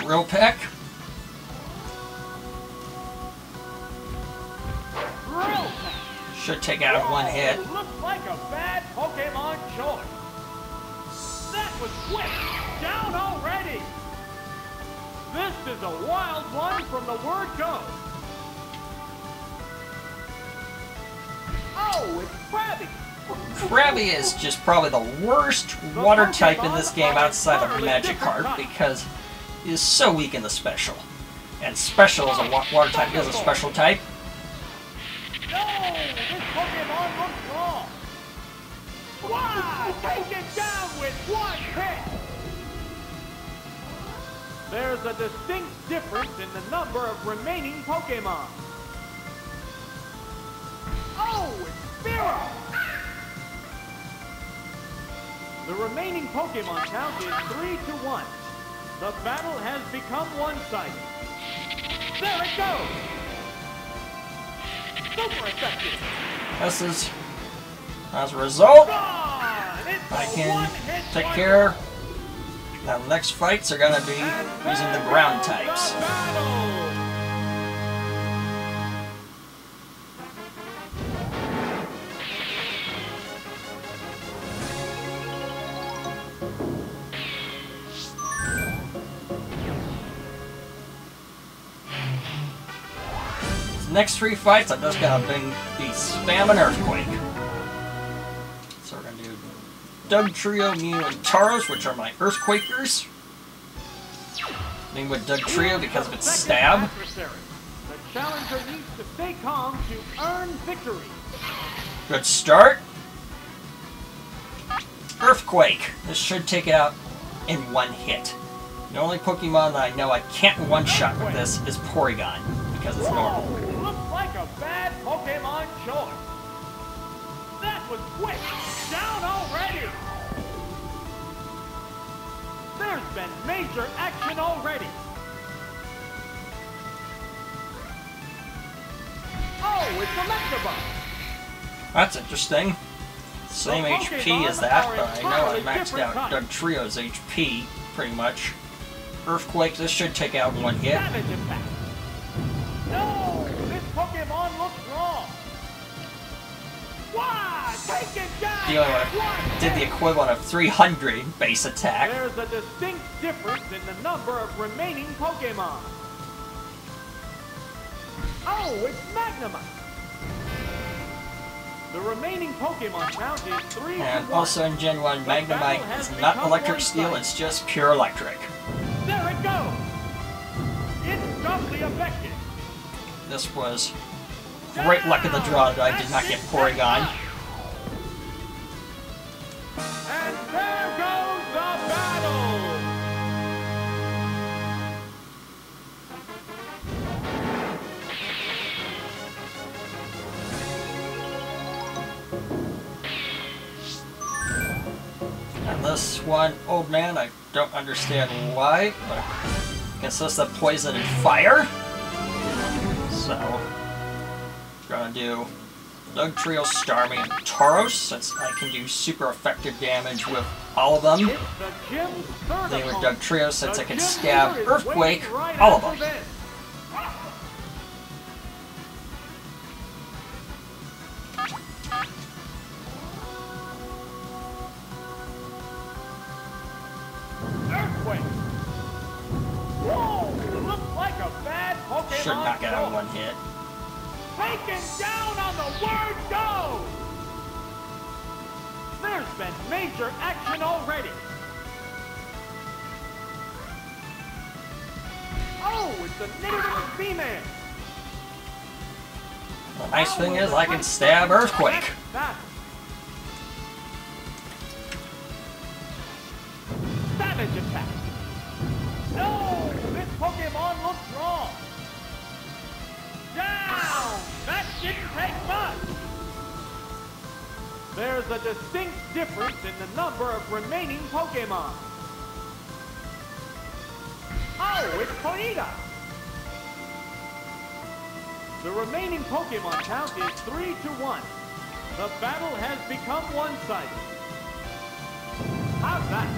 Drill Peck. Should take out in one hit. Looks like a bad Pokemon choice. That was quick. Down already. This is a wild one from the word go. Oh, it's Krabby. Krabby is just probably the worst water type in this game outside of Magikarp because he is so weak in the special. And special is a water type is a special type. No, this Pokemon looks wrong. Wow, take it down with one hit. There's a distinct difference in the number of remaining Pokemon. The remaining Pokemon count is 3-1. The battle has become one-sided. There it goes! Super effective! This is, as a result, Gone! It's I a can one-hit take wonder. care. Now the next fights are gonna be And using the there ground goes the types. battle. The next 3 fights, I'm just gonna be spamming Earthquake. So we're gonna do Dugtrio, Mew, and Tauros, which are my Earthquakers. Name with Dugtrio because of its stab. The challenger needs to stay calm to earn victory. Good start. Earthquake. This should take it out in one hit. The only Pokemon that I know I can't one-shot with this is Porygon, because it's normal. Whoa, looks like a bad Pokemon choice. That was quick. Down already. There's been major action already. Oh, it's Electabuzz. That's interesting. Same HP as that, but I know I maxed out Dugtrio's HP, pretty much. Earthquake, this should take out in one hit. Savage attack. No, this Pokemon looks wrong. Why? Take it down. Dealing with did the equivalent of 300 base attack. There's a distinct difference in the number of remaining Pokemon. Oh, it's Magnemite. The remaining Pokemon count is 3-1. And also in Gen 1, Magnemite is not electric steel, it's just pure electric. There it goes. It's doubly effective. This was great luck of the draw that I did not get Porygon. And there goes the battle. And this one, oh man, I don't understand why, but I guess that's the poison and fire. So, gonna do Dugtrio, Starmie, and Tauros, since I can do super effective damage with all of them. It's the gym's third Then with opponent. Dugtrio, since I The can gym stab leader is Earthquake, waiting right all of after them. this. Earthquake. Whoa, looks like a bad Pokemon. Should knock it out in choice. one hit. Taken down on the word go! There's been major action already. Oh, it's a Nidoran female. The nice thing is I can stab Earthquake. Savage attack. No, this Pokemon looks wrong. Down! That didn't take much! There's a distinct difference in the number of remaining Pokemon. Oh, it's Ponyta! The remaining Pokemon count is 3-1. The battle has become one-sided. How's that?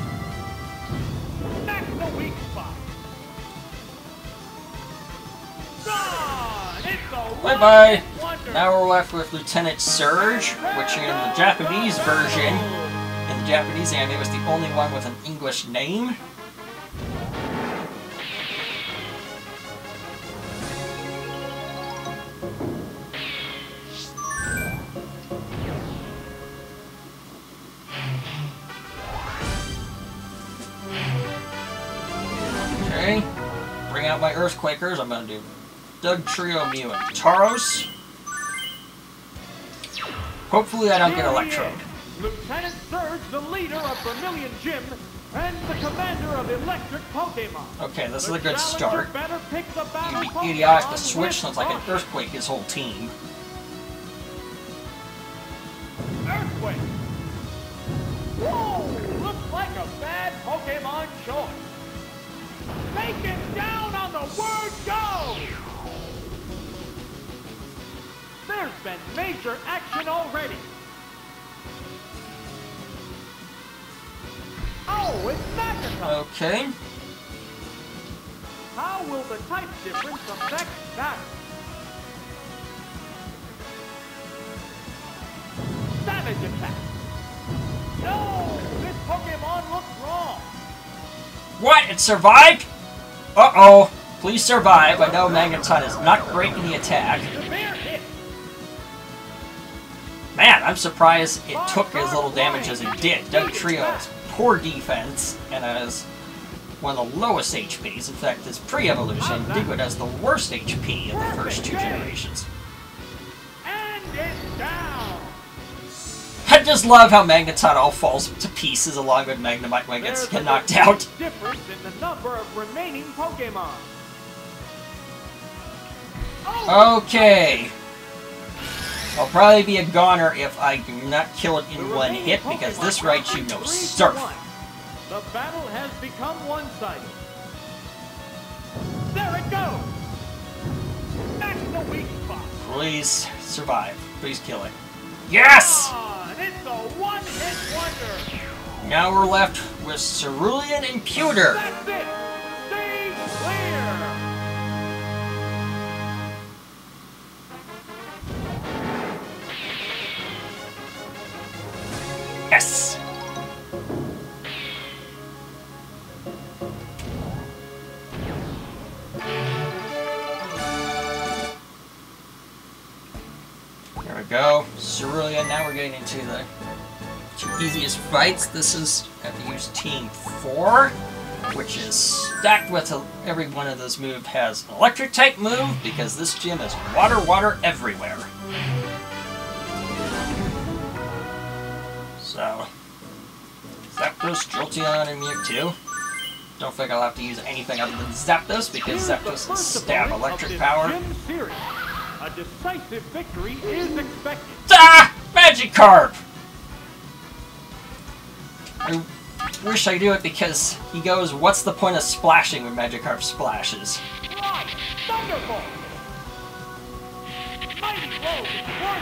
That's the weak spot. Gone! It's a Bye-bye. one-hit wonder. Now we're left with Lieutenant Surge, which in the Japanese version, in the Japanese anime, was the only one with an English name. Okay, bring out my Earthquakers. I'm gonna do Dugtrio, Mew, and Tauros. Hopefully I don't get Electrode. Lieutenant Surge, the leader of Vermilion Gym, and the commander of Electric Pokemon. Okay, this is a The good challenger start. better pick the battle You'd be Pokemon idiotic to with switch since I can caution. Earthquake his whole team. way. Whoa! Looks like a bad Pokemon choice. Taken down on the word go! There's been major action already. Oh, it's Agatha. Okay. How will the type difference affect that? Savage attack. No, this Pokemon looks wrong. What? It survived? Uh-oh. Please survive. I know Magneton is not great in the attack. Severe hit. Man, I'm surprised it took as little damage as it did. Dugtrio has poor defense and has one of the lowest HPs. In fact, his pre-evolution, Diglett has the worst HP of the first 2 generations. And it's down. I just love how Magneton all falls to pieces along with Magnemite when it gets knocked out. Difference in the number of remaining Pokemon. Oh. Okay. I'll probably be a goner if I do not kill it in one hit, because this Raichu knows Surf. The battle has become one-sided. There it goes! That's the weak spot. Please survive. Please kill it. Yes! It's a one-hit wonder. Now we're left with Cerulean and Pewter. That's it! Stay clear! Yes! There we go. Cerulean, now we're getting into the 2 easiest fights. This is, I have to use Team 4, which is stacked with every one of those moves has an electric type move, because this gym is water, water everywhere. So, Zapdos, Jolteon, and Mewtwo. Don't think I'll have to use anything other than Zapdos, because Zapdos has stab electric power. A decisive victory is expected. Ah! Magikarp! I wish I knew it, because he goes, what's the point of splashing when Magikarp splashes?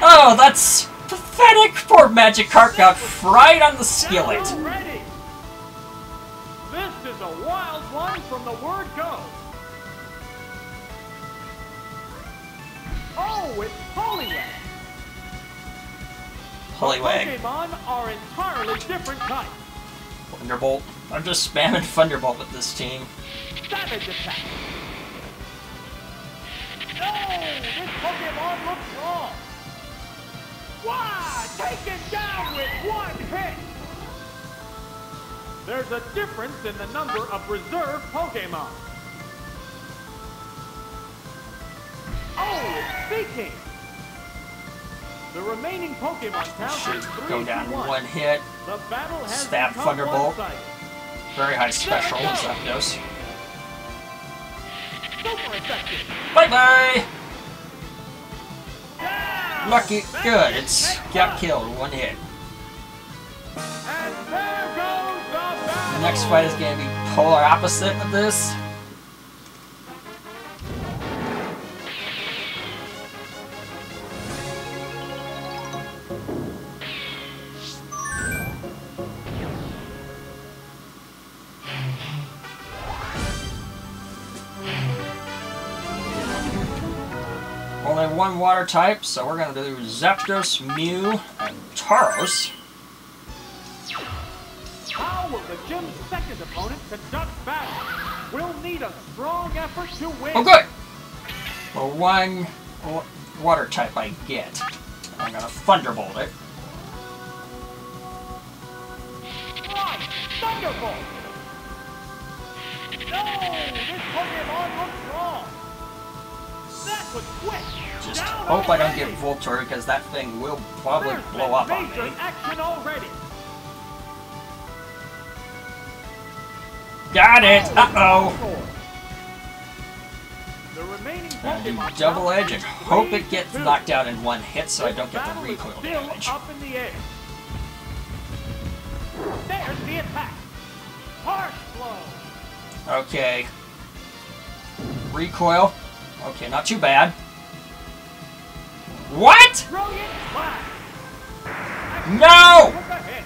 Oh, that's pathetic! Poor Magikarp got fried on the skillet. This is a wild one from the word go. Oh, it's Poliwag. Poliwag. Pokemon are entirely different types. Thunderbolt. I'm just spamming Thunderbolt with this team. Savage attack. No, this Pokemon looks wrong. Wow, taken down with one hit. There's a difference in the number of reserve Pokemon. Oh, it's speaking. The remaining Pokemon count is 3 Go down to 1. one hit. The battle has Stab become Thunderbolt. one-sided. Very high special, Zapdos. Super effective. Bye-bye! Down. Lucky. Good. It's got killed. One hit. And there goes the battle. The next fight is going to be polar opposite of this. Only one water type, so we're going to do Zapdos, Mew, and Tauros. How will the gym's second opponent conduct battle? We'll need a strong effort to win. Oh, good! Well, one water type I get. I'm going to Thunderbolt it. Right, Thunderbolt! No, this Pokemon looks wrong. That was quick. Just Down hope I don't already. get Voltorb, because that thing will probably There's blow been up on major me. action already. Got it! Uh-oh! The remaining Gonna do Pokemon double edge and hope it count gets 3 to 2. knocked out in one hit so I don't get the Battle is recoil still damage. up in the air. There's the attack. Harsh blow. Okay. Recoil. Okay, not too bad. What? Brilliant blast. No! With a hit.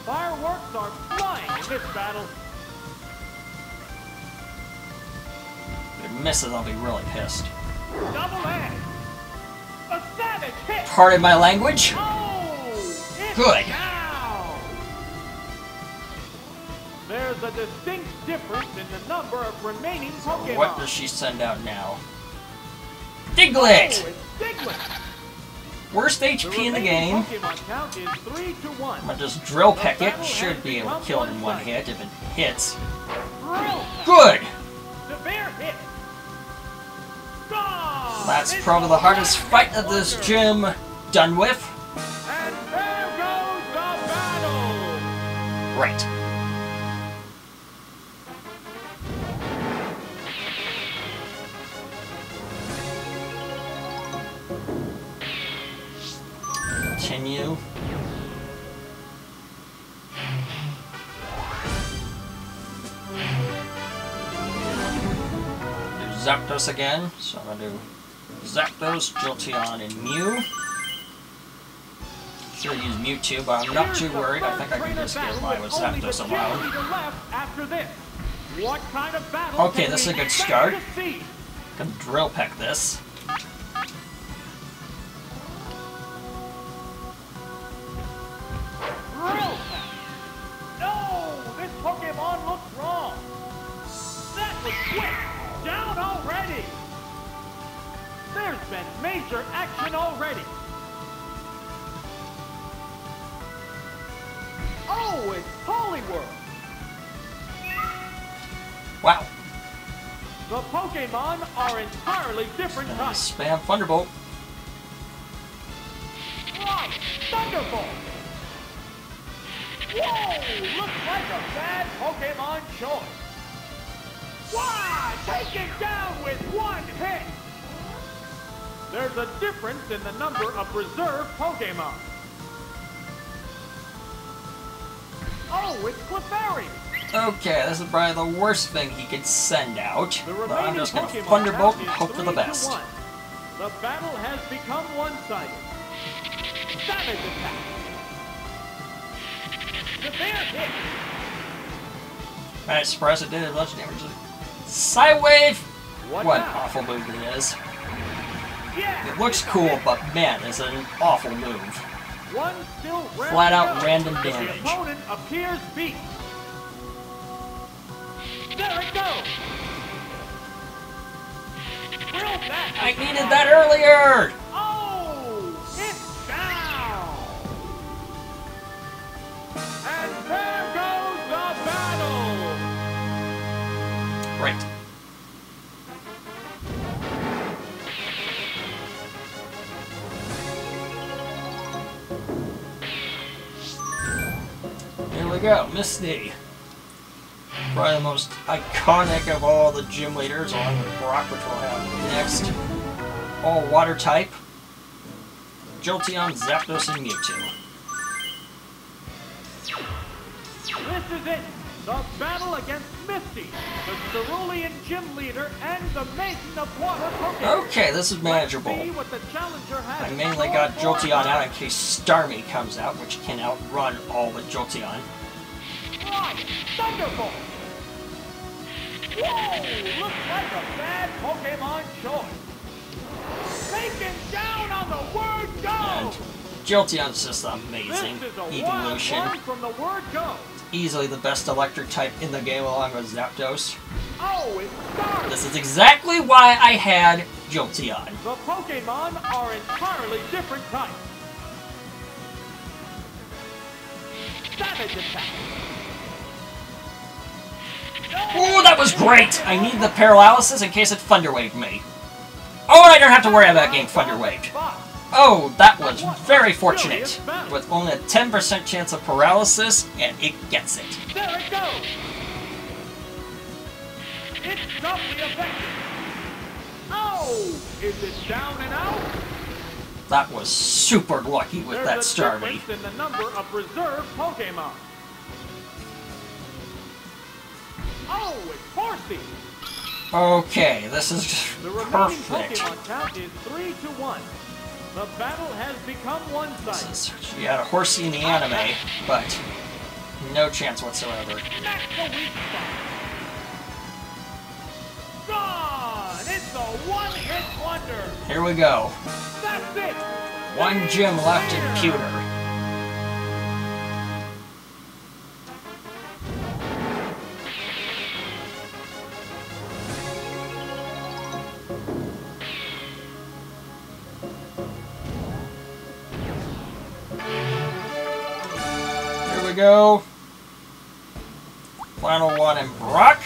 Fireworks are flying in this battle. If it misses, I'll be really pissed. Double edge. A savage hit. Pardon my language. Oh, it's Good. down. There's a distinct difference in the number of remaining Pokemon. What does she send out now? Diglett! Oh, it's Diglett. Worst HP in the game. Pokemon count is 3-1. I'm gonna just drill peck it. Should be able to kill it in one hit if it hits. Drill. Good! Severe hit. Gone. That's It's probably a the hardest one-hit fight of this wonder. gym done with. And there goes the battle. Great. Continue. Do Zapdos again. So I'm gonna do Zapdos, Jolteon, and Mew. Should use Mewtwo, but I'm not too worried. I think I can just get by with Zapdos alone. What kind of battle Okay, can this is we a good expect start. to see? Can drill peck this. Drill peck. No, this Pokemon looks wrong. That was quick. Down already. There's been major action already. Oh, it's Poliwhirl. Wow. The Pokemon are entirely different And types. spam Thunderbolt. Right, Thunderbolt. Whoa, looks like a bad Pokemon choice. Why, taken down with one hit. There's a difference in the number of reserve Pokemon. Oh, it's Clefairy. Okay, this is probably the worst thing he could send out. The But I'm remaining just gonna Pokemon Thunderbolt count and is hope for the best. 3-1. The battle has become one-sided. Savage attack. Severe hit. Alright, surprised it did as much damage. Psywave! What What now? awful move it is. Yeah, It looks it's a cool, hit. but man, it's an awful move. One still rare Flat to out go. random The damage. opponent appears beat. There it goes. Drill that. I needed that earlier! Oh, it's down. And there goes the battle. Right. Here we go, Misty. Probably the most iconic of all the gym leaders, along with Brock, which we'll have next. All water type. Jolteon, Zapdos, and Mewtwo. This is it. The battle against Misty, the Cerulean gym leader, and the maiden of water Pokemon. Okay, this is manageable. Let's see what the challenger has I in mainly store got for Jolteon out in us. case Starmie comes out, which can outrun all the Jolteon. Right, Thunderbolt. Whoa, looks like a bad Pokemon choice. Taken down on the word go. And Jolteon's just amazing. This is a Evolution. wild one from the word go. Easily the best electric type in the game along with Zapdos. Oh, it's Starmie. This is exactly why I had Jolteon. The Pokemon are entirely different types. Savage attack. Ooh, that was great! I need the paralysis in case it Thunder Waved me. Oh, and I don't have to worry about getting Thunder Waved. Oh, that was very fortunate. With only a 10% chance of paralysis, and it gets it. There it goes. It's doubly effective. Oh, is it down and out? That was super lucky with that Starmie. There's a difference in the number of reserve Pokemon. Oh, it's Horsey! Okay, this is The remaining perfect. Pokemon count is 3-1. The battle has become one-sided. She had a Horsey in the anime, but no chance whatsoever. That's the weak spot. Gone! It's a one-hit wonder. Here we go. That's it. One gym left in Pewter. Here we go. Final one in Brock,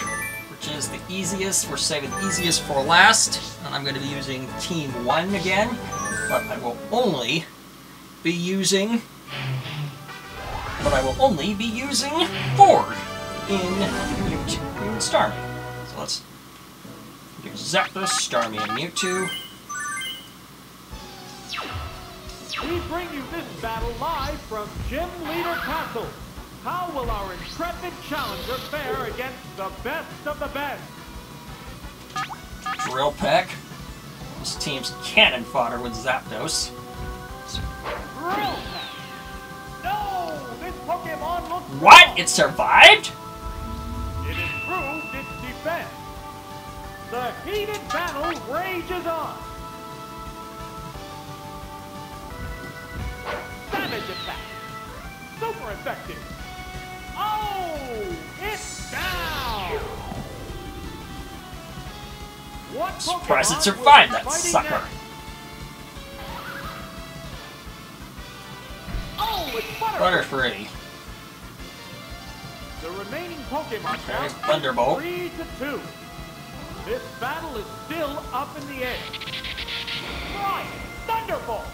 which is the easiest. We're saving the easiest for last. And I'm going to be using Team 1 again. But I will only be using Ford in Starmie. So let's do Zapdos, Starmie, and Mewtwo. We bring you this battle live from Gym Leader Castle. How will our intrepid challenger fare against the best of the best? Drill Peck. This team's cannon fodder with Zapdos. Drill Peck! No! This Pokemon looks What? wrong. It survived? It improved its defense. The heated battle rages on. Savage attack. Super effective. Oh! It's down! What Surprised it Pokemon survived will be that fighting sucker. next? Oh, it's Butterfree. The remaining Pokemon Okay, count Thunderbolt. 3-2. This battle is still up in the air. Right, Thunderbolt.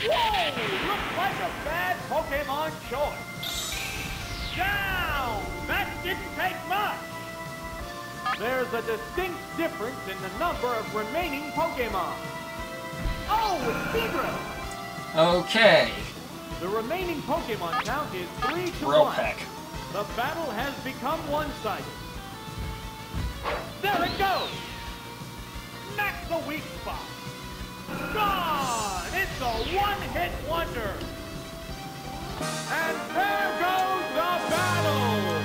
Whoa, looks like a bad Pokemon choice. Down. That didn't take much. There's a distinct difference in the number of remaining Pokemon. Oh, it's Diglett. Okay. The remaining Pokemon count is 3-1. Drill Peck. The battle has become one-sided. There it goes! That's the weak spot. Gone! It's a one-hit wonder. And there goes the battle!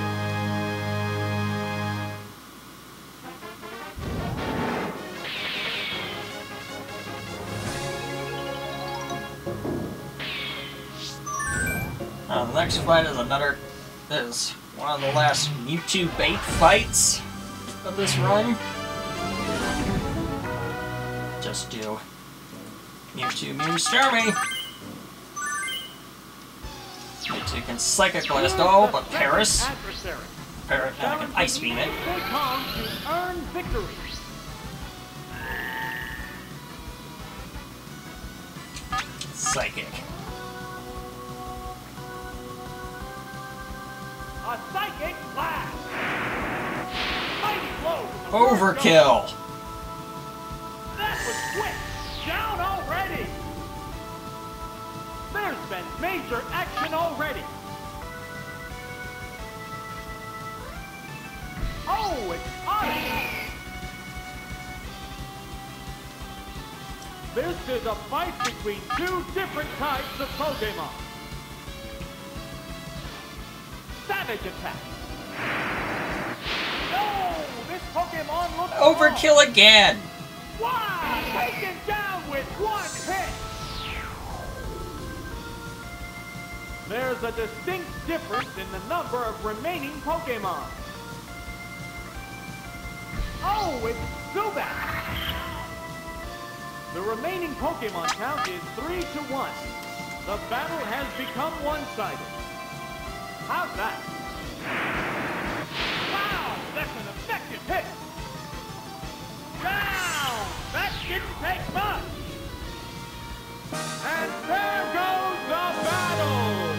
Now, the next fight is one of the last Mewtwo bait fights of this run. Just do Mewtwo, Starmie. Mewtwo can Psychic Blast all but Paris. Parrot can Ice Beam it. Stay calm to earn victory. Psychic. A psychic blast! Mighty blow! Overkill! That was quick! Down already! There's been major action already! Oh, it's Articuno! This is a fight between two different types of Pokemon. Savage attack. No! This Pokemon looks Overkill wrong. again! Wow! Taken down with one hit! There's a distinct difference in the number of remaining Pokemon. Oh, it's Zubat! The remaining Pokemon count is 3-1. The battle has become one-sided. How's that? Wow, that's an effective hit. Down! That didn't take much. And there goes the battle.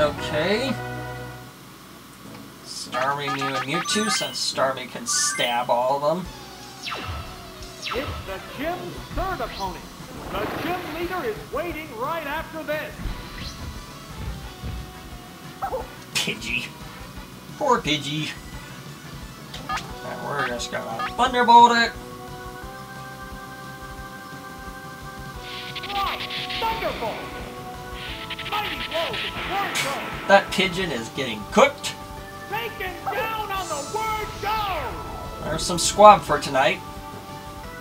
Okay. Starmie, Mew, and Mewtwo, since Starmie can stab all of them. It's the gym's third opponent. The gym leader is waiting right after this. Pidgey. Poor Pidgey. And we're just gonna Thunderbolt it. Right, Thunderbolt! Mighty blow to the word go! That pigeon is getting cooked. Taken down on the word go! There's some squab for tonight.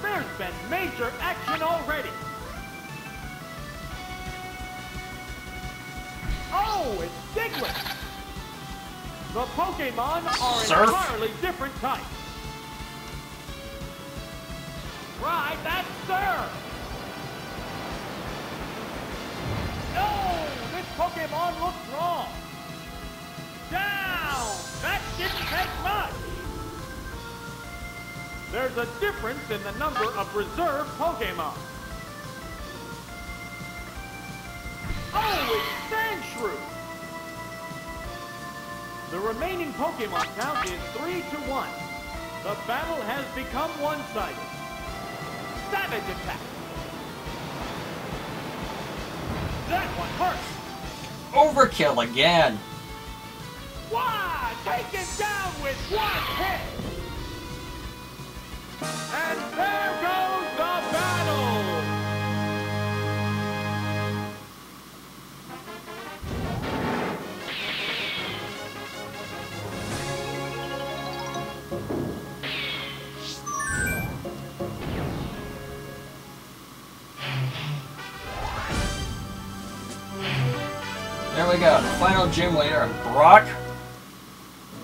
There's been major action already. Oh, it's Diglett! The Pokemon are Surf. entirely different types. Right, that's Surf! No! This Pokemon looks wrong! Down! That didn't take much! There's a difference in the number of reserve Pokemon. Oh, it's Sandshrew! The remaining Pokemon count is 3-1. The battle has become one-sided. Savage attack! That one hurts! Overkill again. Why? Taken down with one hit! And there goes the battle! There we go. The final gym leader, Brock.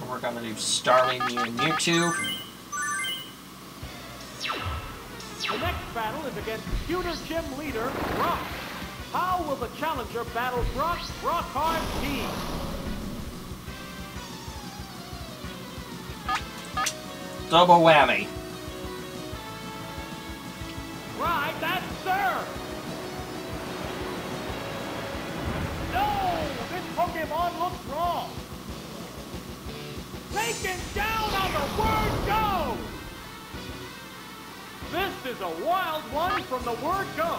We're gonna do Starmie, Mew, and Mewtwo. The next battle is against Pewter Gym leader, Brock. How will the challenger battle Brock's rock-hard team? Double whammy. Right, that's Surf! No! This Pokemon looks wrong! Taken down on the word go! This is a wild one from the word go!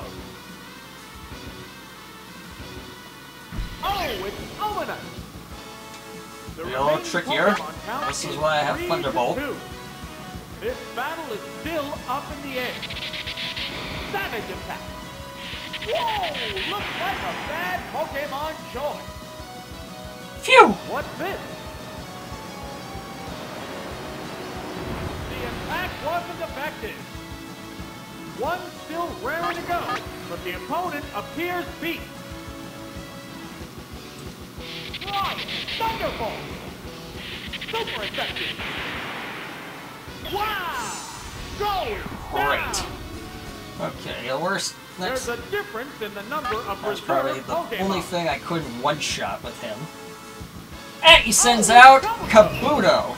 Oh, it's Ominous! A little trickier. This is why I have Thunderbolt. This battle is still up in the air. Savage attack! Whoa! Looks like a bad Pokemon choice. Phew! What's this? The attack wasn't effective. One still raring to go, but the opponent appears beat. Right! Thunderbolt! Super effective! Wow! Go! Great. Okay, the worst. Next. There's a difference in the number of That's reserve probably the Pokemon. only thing I couldn't one-shot with him. And he sends out Kabuto.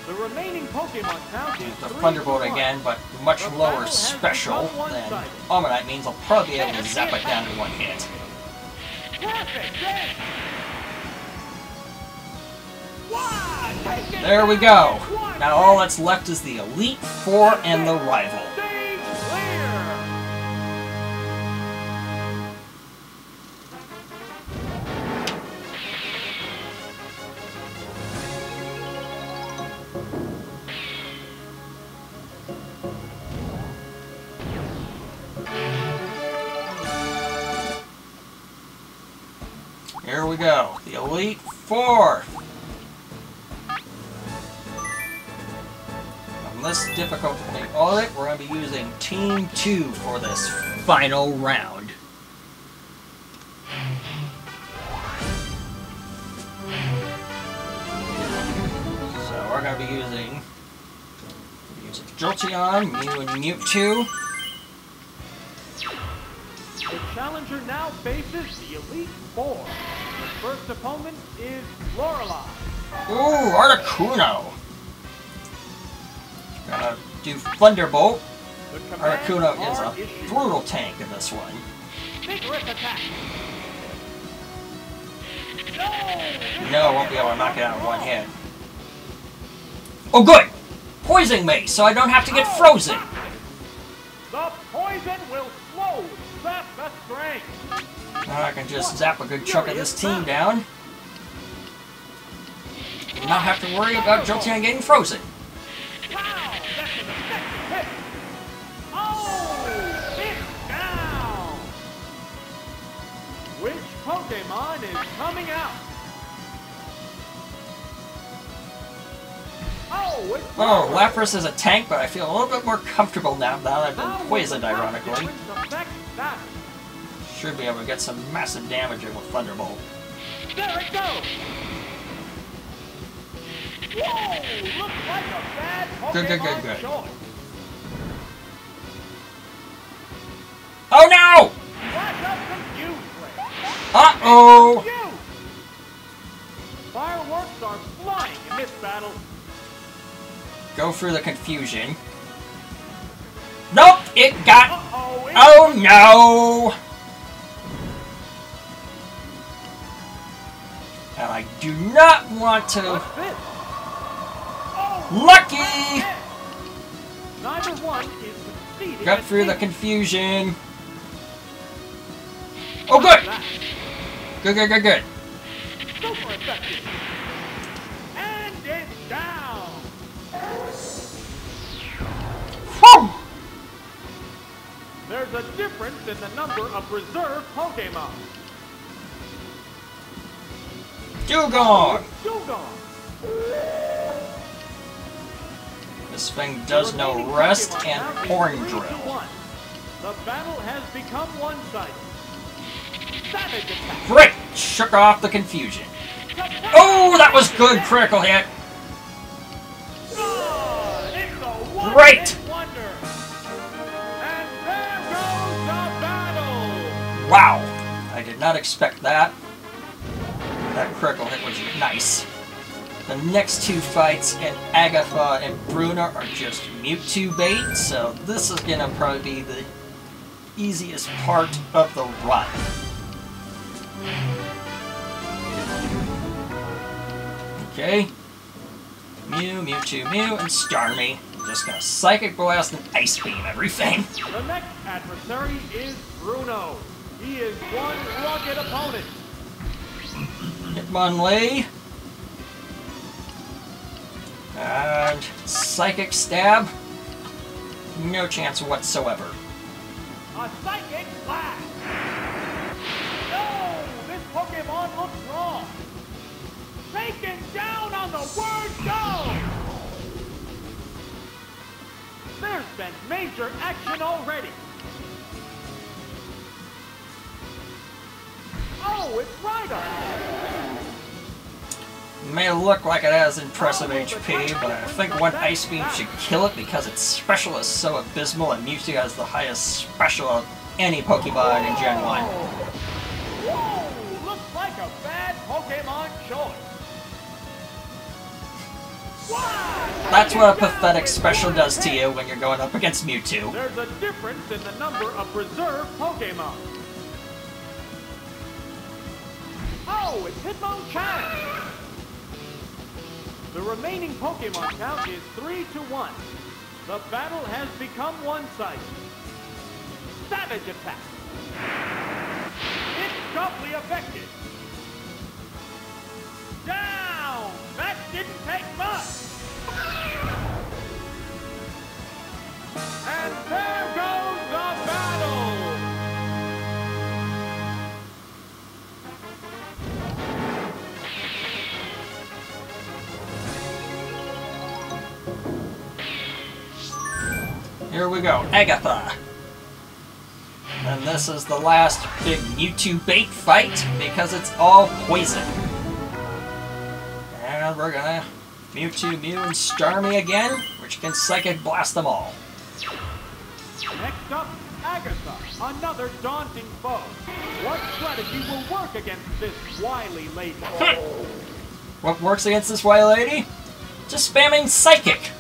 The remaining Pokemon count is The 3-1. Thunderbolt again, but much The lower battle has special become than one-sided. Omanyte means I'll probably be able to zap it down in one hit. Perfect hit! Wow, take it There we down go. with one Now all hit. that's left is the Elite Four and the Rival. Stage clear! Here we go. The Elite Four. On this difficulty audit, we're going to be using Team 2 for this final round. So we're going to be using Jolteon, Mew, and Mewtwo. The challenger now faces the Elite Four. The first opponent is Lorelei. Ooh, Articuno. Gonna do Thunderbolt. The commands Articuno is are a issued. brutal tank in this one. Vigorous attack. No, I won't be able to knock it out in one hit. Oh, good! Poison me, so I don't have to get frozen. The poison will slow zap the strength. Now I can just zap a good chunk of this team down. And not have to worry about Jolteon getting frozen. Wow, that's an effective hit. Oh, it's down. Which Pokemon is coming out? Oh, Lapras is a tank, but I feel a little bit more comfortable now that I've been poisoned, ironically. Should be able to get some massive damage in with Thunderbolt. There it goes! Whoa! Looks like a bad Pokemon Good. choice. Oh no! Flash up Confuse Ray. Uh-oh! Fireworks are flying in this battle. Go through the confusion. Nope! It got... Uh-oh, oh no! And I do not want to... Lucky! Neither one is succeeding. Got through the confusion. Oh, good! Good. Super effective. And it's down. Whew. There's a difference in the number of reserve Pokemon. Dugong! Dugong. This thing does no rest and horn drill. The battle has become one-sided. Savage attack. Great! Shook off the confusion. Oh, that was good critical hit. Great! Wonder. And there goes the battle. Wow, I did not expect that. That critical hit was nice. The next two fights in Agatha and Bruna are just Mewtwo bait, so this is gonna probably be the easiest part of the run. Okay. Mewtwo, and Starmie. I'm just gonna Psychic Blast and Ice Beam everything. The next adversary is Bruno. He is one rugged opponent. Hitmonlee. And Psychic Stab. No chance whatsoever. A Psychic Blast. No, this Pokemon looks wrong. Taken down on the word go. There's been major action already. Oh, it's Rhydon. May look like it has impressive HP, but I think one Ice Beam should kill it because its special is so abysmal and Mewtwo has the highest special of any Pokemon in Gen 1. Whoa! Looks like a bad Pokemon choice. Wow! That's what a pathetic special does to you when you're going up against Mewtwo. There's a difference in the number of reserve Pokemon. Oh, it's Hitmonchan! The remaining Pokemon count is 3-1. The battle has become one-sided. Savage attack. It's doubly effective. Down! That didn't take much. And there goes the battle. Here we go, Agatha. And this is the last big Mewtwo bait fight because it's all poison. And we're gonna Mewtwo, Mew, and Starmie again, which can Psychic Blast them all. Next up, Agatha, another daunting foe. What strategy will work against this wily lady? What works against this wily lady? Just spamming Psychic.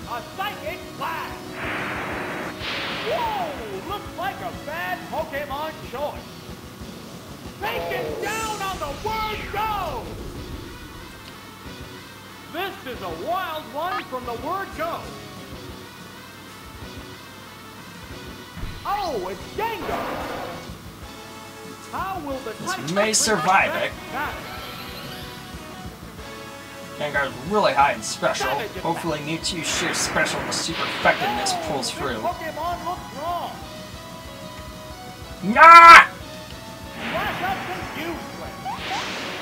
A Psychic Blast! Whoa! Looks like a bad Pokemon choice. Taken down on the word go! This is a wild one from the word go. Oh, it's Gengar! How will the This may survive it. Gengar's really high in special. Hopefully Mewtwo's sheer special and super effectiveness pulls through. Pokemon looks wrong. Nah! Flash up confused.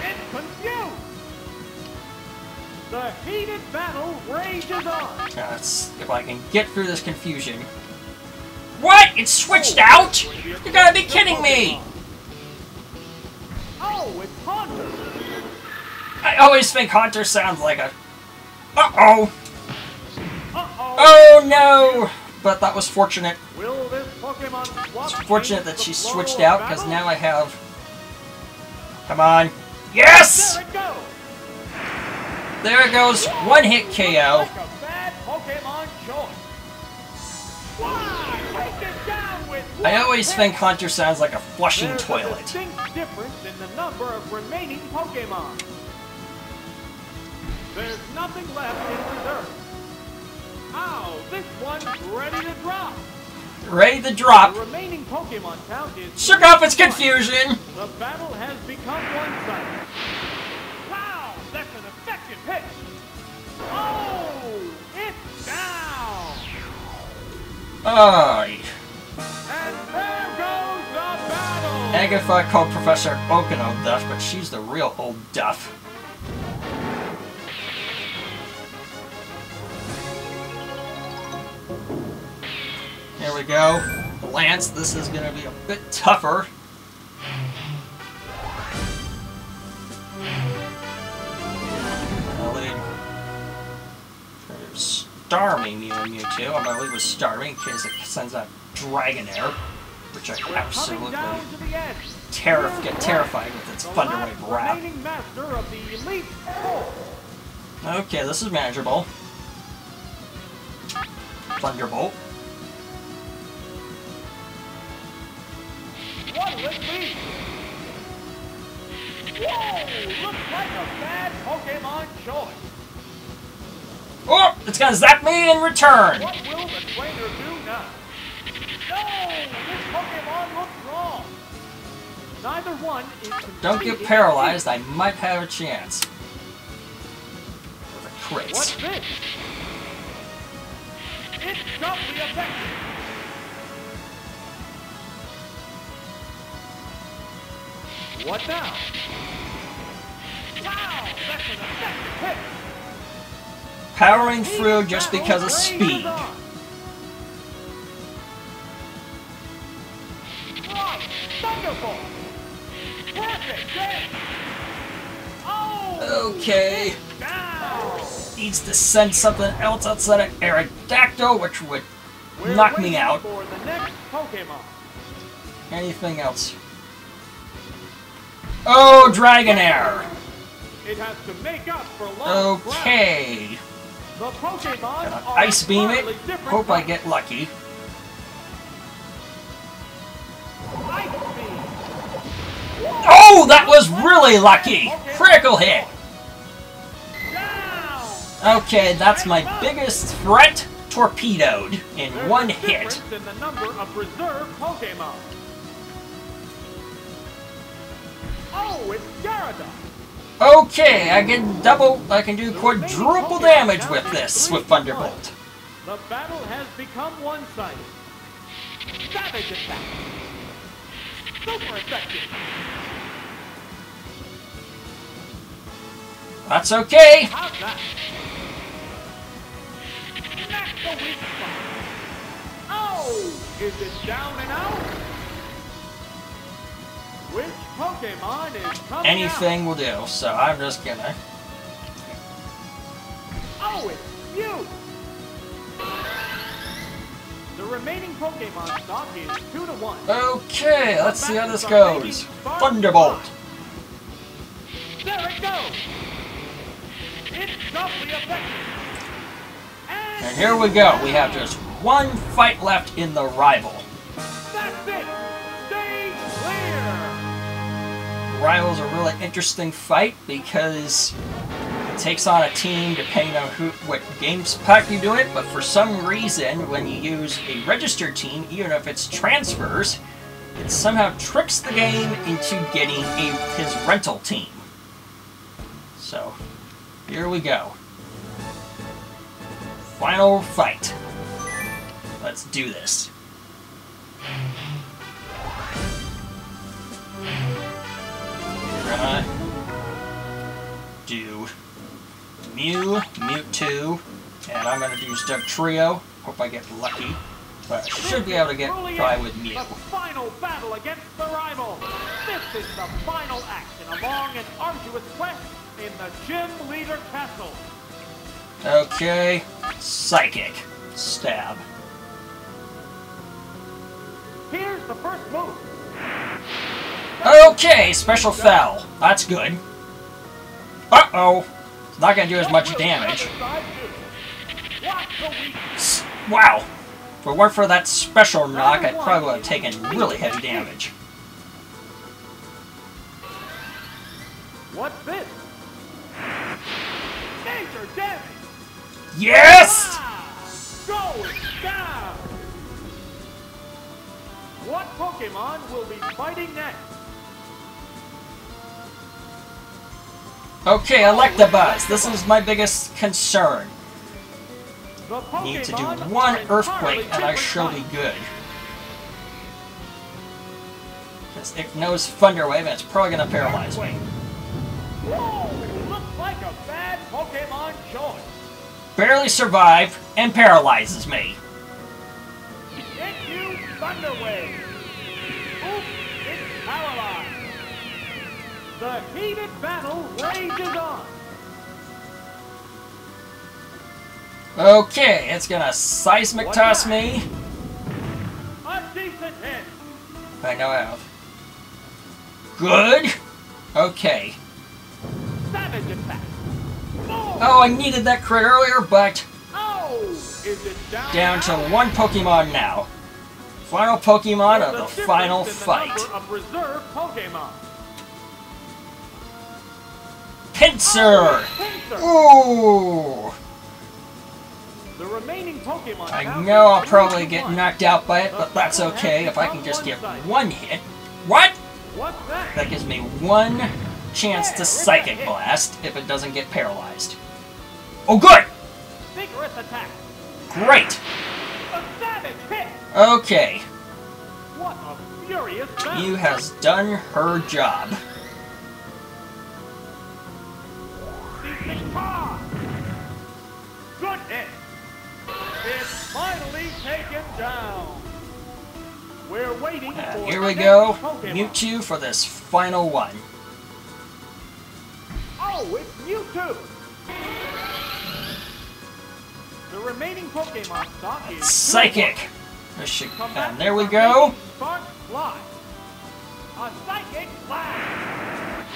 It's confused. The heated battle rages on. Let's see if I can get through this confusion. What? It switched out? You gotta be kidding me! Oh, it's Haunter. I always think Haunter sounds like a... Uh-oh! Uh-oh. Oh no! But that was fortunate. Will this Pokemon swap It's fortunate that she change the switched flow of out, because battle? now I have... Come on. Yes! There it goes. There it goes. One hit KO. Like a bad Pokemon choice. Why? Take it down with I one always hit. think Haunter sounds like a flushing There's toilet. a distinct difference in the number of remaining Pokemon. There's nothing left in reserve. Ow, this one's ready to drop. Ready to drop. The remaining Pokemon count is... Shook off its confusion. The battle has become one-sided. Wow, that's an effective hit. Oh, it's down. Aye. And there goes the battle. Agatha called Professor Oaken old duff, but she's the real old duff. Here we go. Lance, this is going to be a bit tougher. I'll lead. There's Starmie Mewtwo. I'm going to lead with Starmie in case it sends out Dragonair, which I We're absolutely coming down to the end. get terrified with its Thunder Wave The wrap. remaining master of the Elite Four. Okay, this is manageable. Thunderbolt. What will it be? Whoa! Looks like a bad Pokemon choice. Oh! It's gonna zap me in return! What will the trainer do now? No! This Pokemon looks wrong. Neither one is Don't get succeeding. paralyzed, I might have a chance. With a What's crit. this? It's doubly effective. What now? Wow! That's an effective hit. Powering through just because of Battle speed. rages on. Right! Thunderbolt! Perfect hit! Oh! Okay. It's down! Needs to send something else outside of Aerodactyl, which would We're knock me waiting out. for the next Pokemon. Anything else? Oh, Dragonair! It has to make up for lost ground. Okay. The Pokemon Gonna are Ice Beam it. entirely different Hope I types. get lucky. Ice Beam. Oh, that was really lucky! Critical hit! Down. Okay, that's my biggest threat torpedoed in There's one a hit. difference in the number of reserve Pokemon. Oh, it's Gyarados. Okay, I can do quadruple damage with this, with Thunderbolt. The battle has become one-sided. Savage attack. Super effective. That's okay. How's that? Smack the weak spot. Oh! Is it down and out? Which Pokemon is coming Anything will do, so I'm just gonna... out? Oh, it's Mew! The remaining Pokemon stock is 2-1. Okay, let's see how this goes. Thunderbolt. There it goes! It's doubly effective! And here we go. We have just one fight left in the rival. That's it! Stay clear! Rival's a really interesting fight because it takes on a team depending on what games pack you do it, but for some reason when you use a registered team, even if it's transfers, it somehow tricks the game into getting his rental team. So, here we go. Final fight. Let's do this. We're gonna do Mewtwo, and I'm gonna use Dugtrio. Hope I get lucky, but I should be able to get by with Mew. The final battle against the rival. This is the final act in a long and arduous quest in the Gym Leader Castle. Okay, Psychic. Stab. Here's the first move. Okay, Special Foul. That's good. Uh-oh. It's not going to do as much damage. Wow. If it weren't for that special knock, I probably would have taken really heavy damage. What's this? Major damage! Yes! Going down! What Pokemon will be fighting next? Okay, Electabuzz. This is my biggest concern. Need to do one Earthquake and I shall be good. Because it knows Thunder Wave and it's probably going to paralyze me. Whoa! Looks like a bad Pokemon choice. Barely survive and paralyzes me. Hit you, Thunder Wave. Oops, it's paralyzed. The heated battle rages on. Okay, it's gonna Seismic Toss me. A decent hit. I know I have. Good. Okay. Savage attack. Oh, I needed that crit earlier, but Oh, is it down to one Pokemon now. Final Pokemon of the final fight. Of reserve Pokemon. Pinsir! Pinsir. Ooh! The remaining Pokemon I know I'll probably get knocked out by it, but that's okay if I can just get one hit. What? What's that? That gives me one chance to Psychic Blast if it doesn't get paralyzed. Oh, good! Vigorous attack. Great! A savage hit. Okay, What a furious battle. Mew has done her job. Good hit. It's finally taken down. We're waiting for Here we the go, next Pokemon. Mewtwo for this final one. Oh, it's Mewtwo. The remaining Pokemon stock is Psychic! And there we go. Spark Fly. A Psychic Blast.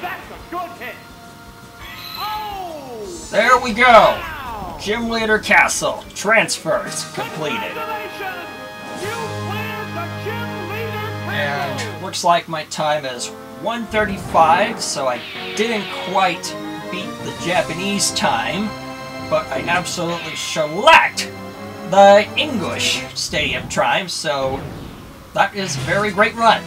That's a good hit. Oh! There we go! Wow. Gym Leader Castle. Transfers completed. Congratulations! You cleared the Gym Leader Castle! And looks like my time is 1:35, so I didn't quite beat the Japanese time, but I absolutely shellacked the English stadium time, so that is a very great run.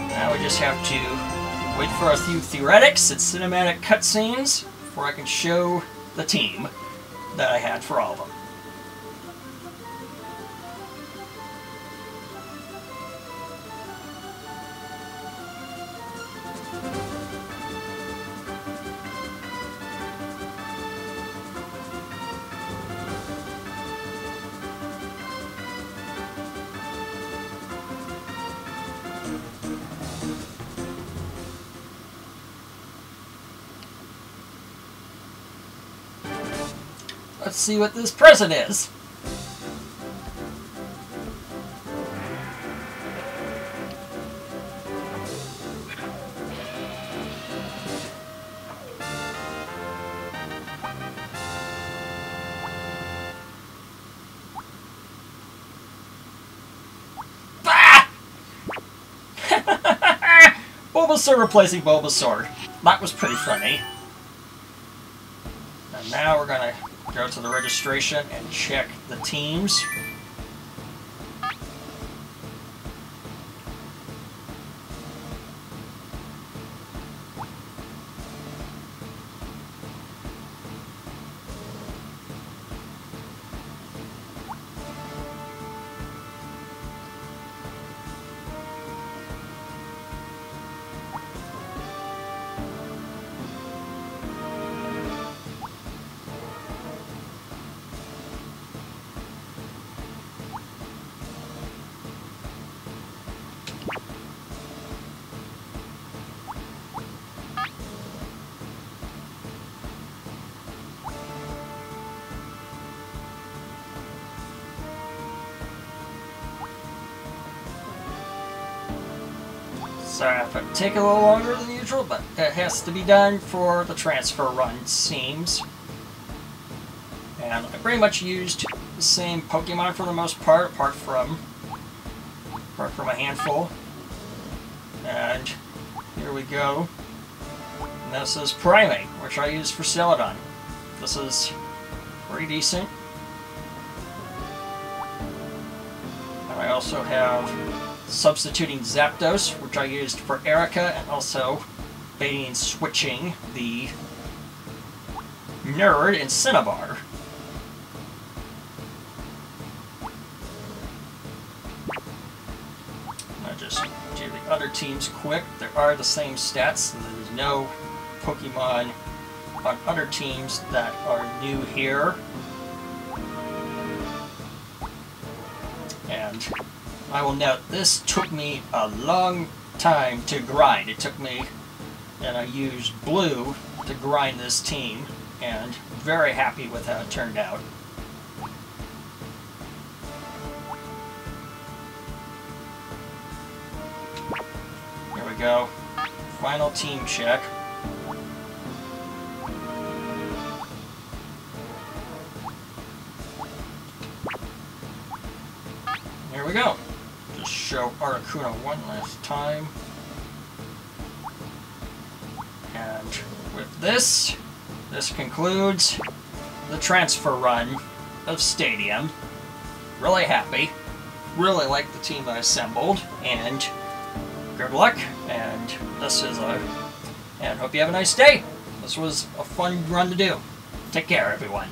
Now we just have to wait for a few theoretics and cinematic cutscenes before I can show the team that I had for all of them. Let's see what this present is. Bulbasaur replacing Bulbasaur. That was pretty funny. And now we're gonna go to the registration and check the teams. Sorry if it take a little longer than usual, but it has to be done for the transfer run, seems. And I pretty much used the same Pokemon for the most part, apart from a handful. And here we go. And this is Primeape, which I used for Celadon. This is pretty decent. And I also have substituting Zapdos, which I used for Erica, and also baiting and switching the Nerd and Cinnabar. I'll just do the other teams quick. There are the same stats, so there's no Pokemon on other teams that are new here. And I will note, this took me a long time to grind. It took me, and I used Blue to grind this team, and very happy with how it turned out. Here we go. Final team check. Here we go. Just show Articuno one last time. And with this concludes the transfer run of Stadium. Really happy. Really like the team I assembled. And good luck. And and hope you have a nice day. This was a fun run to do. Take care, everyone.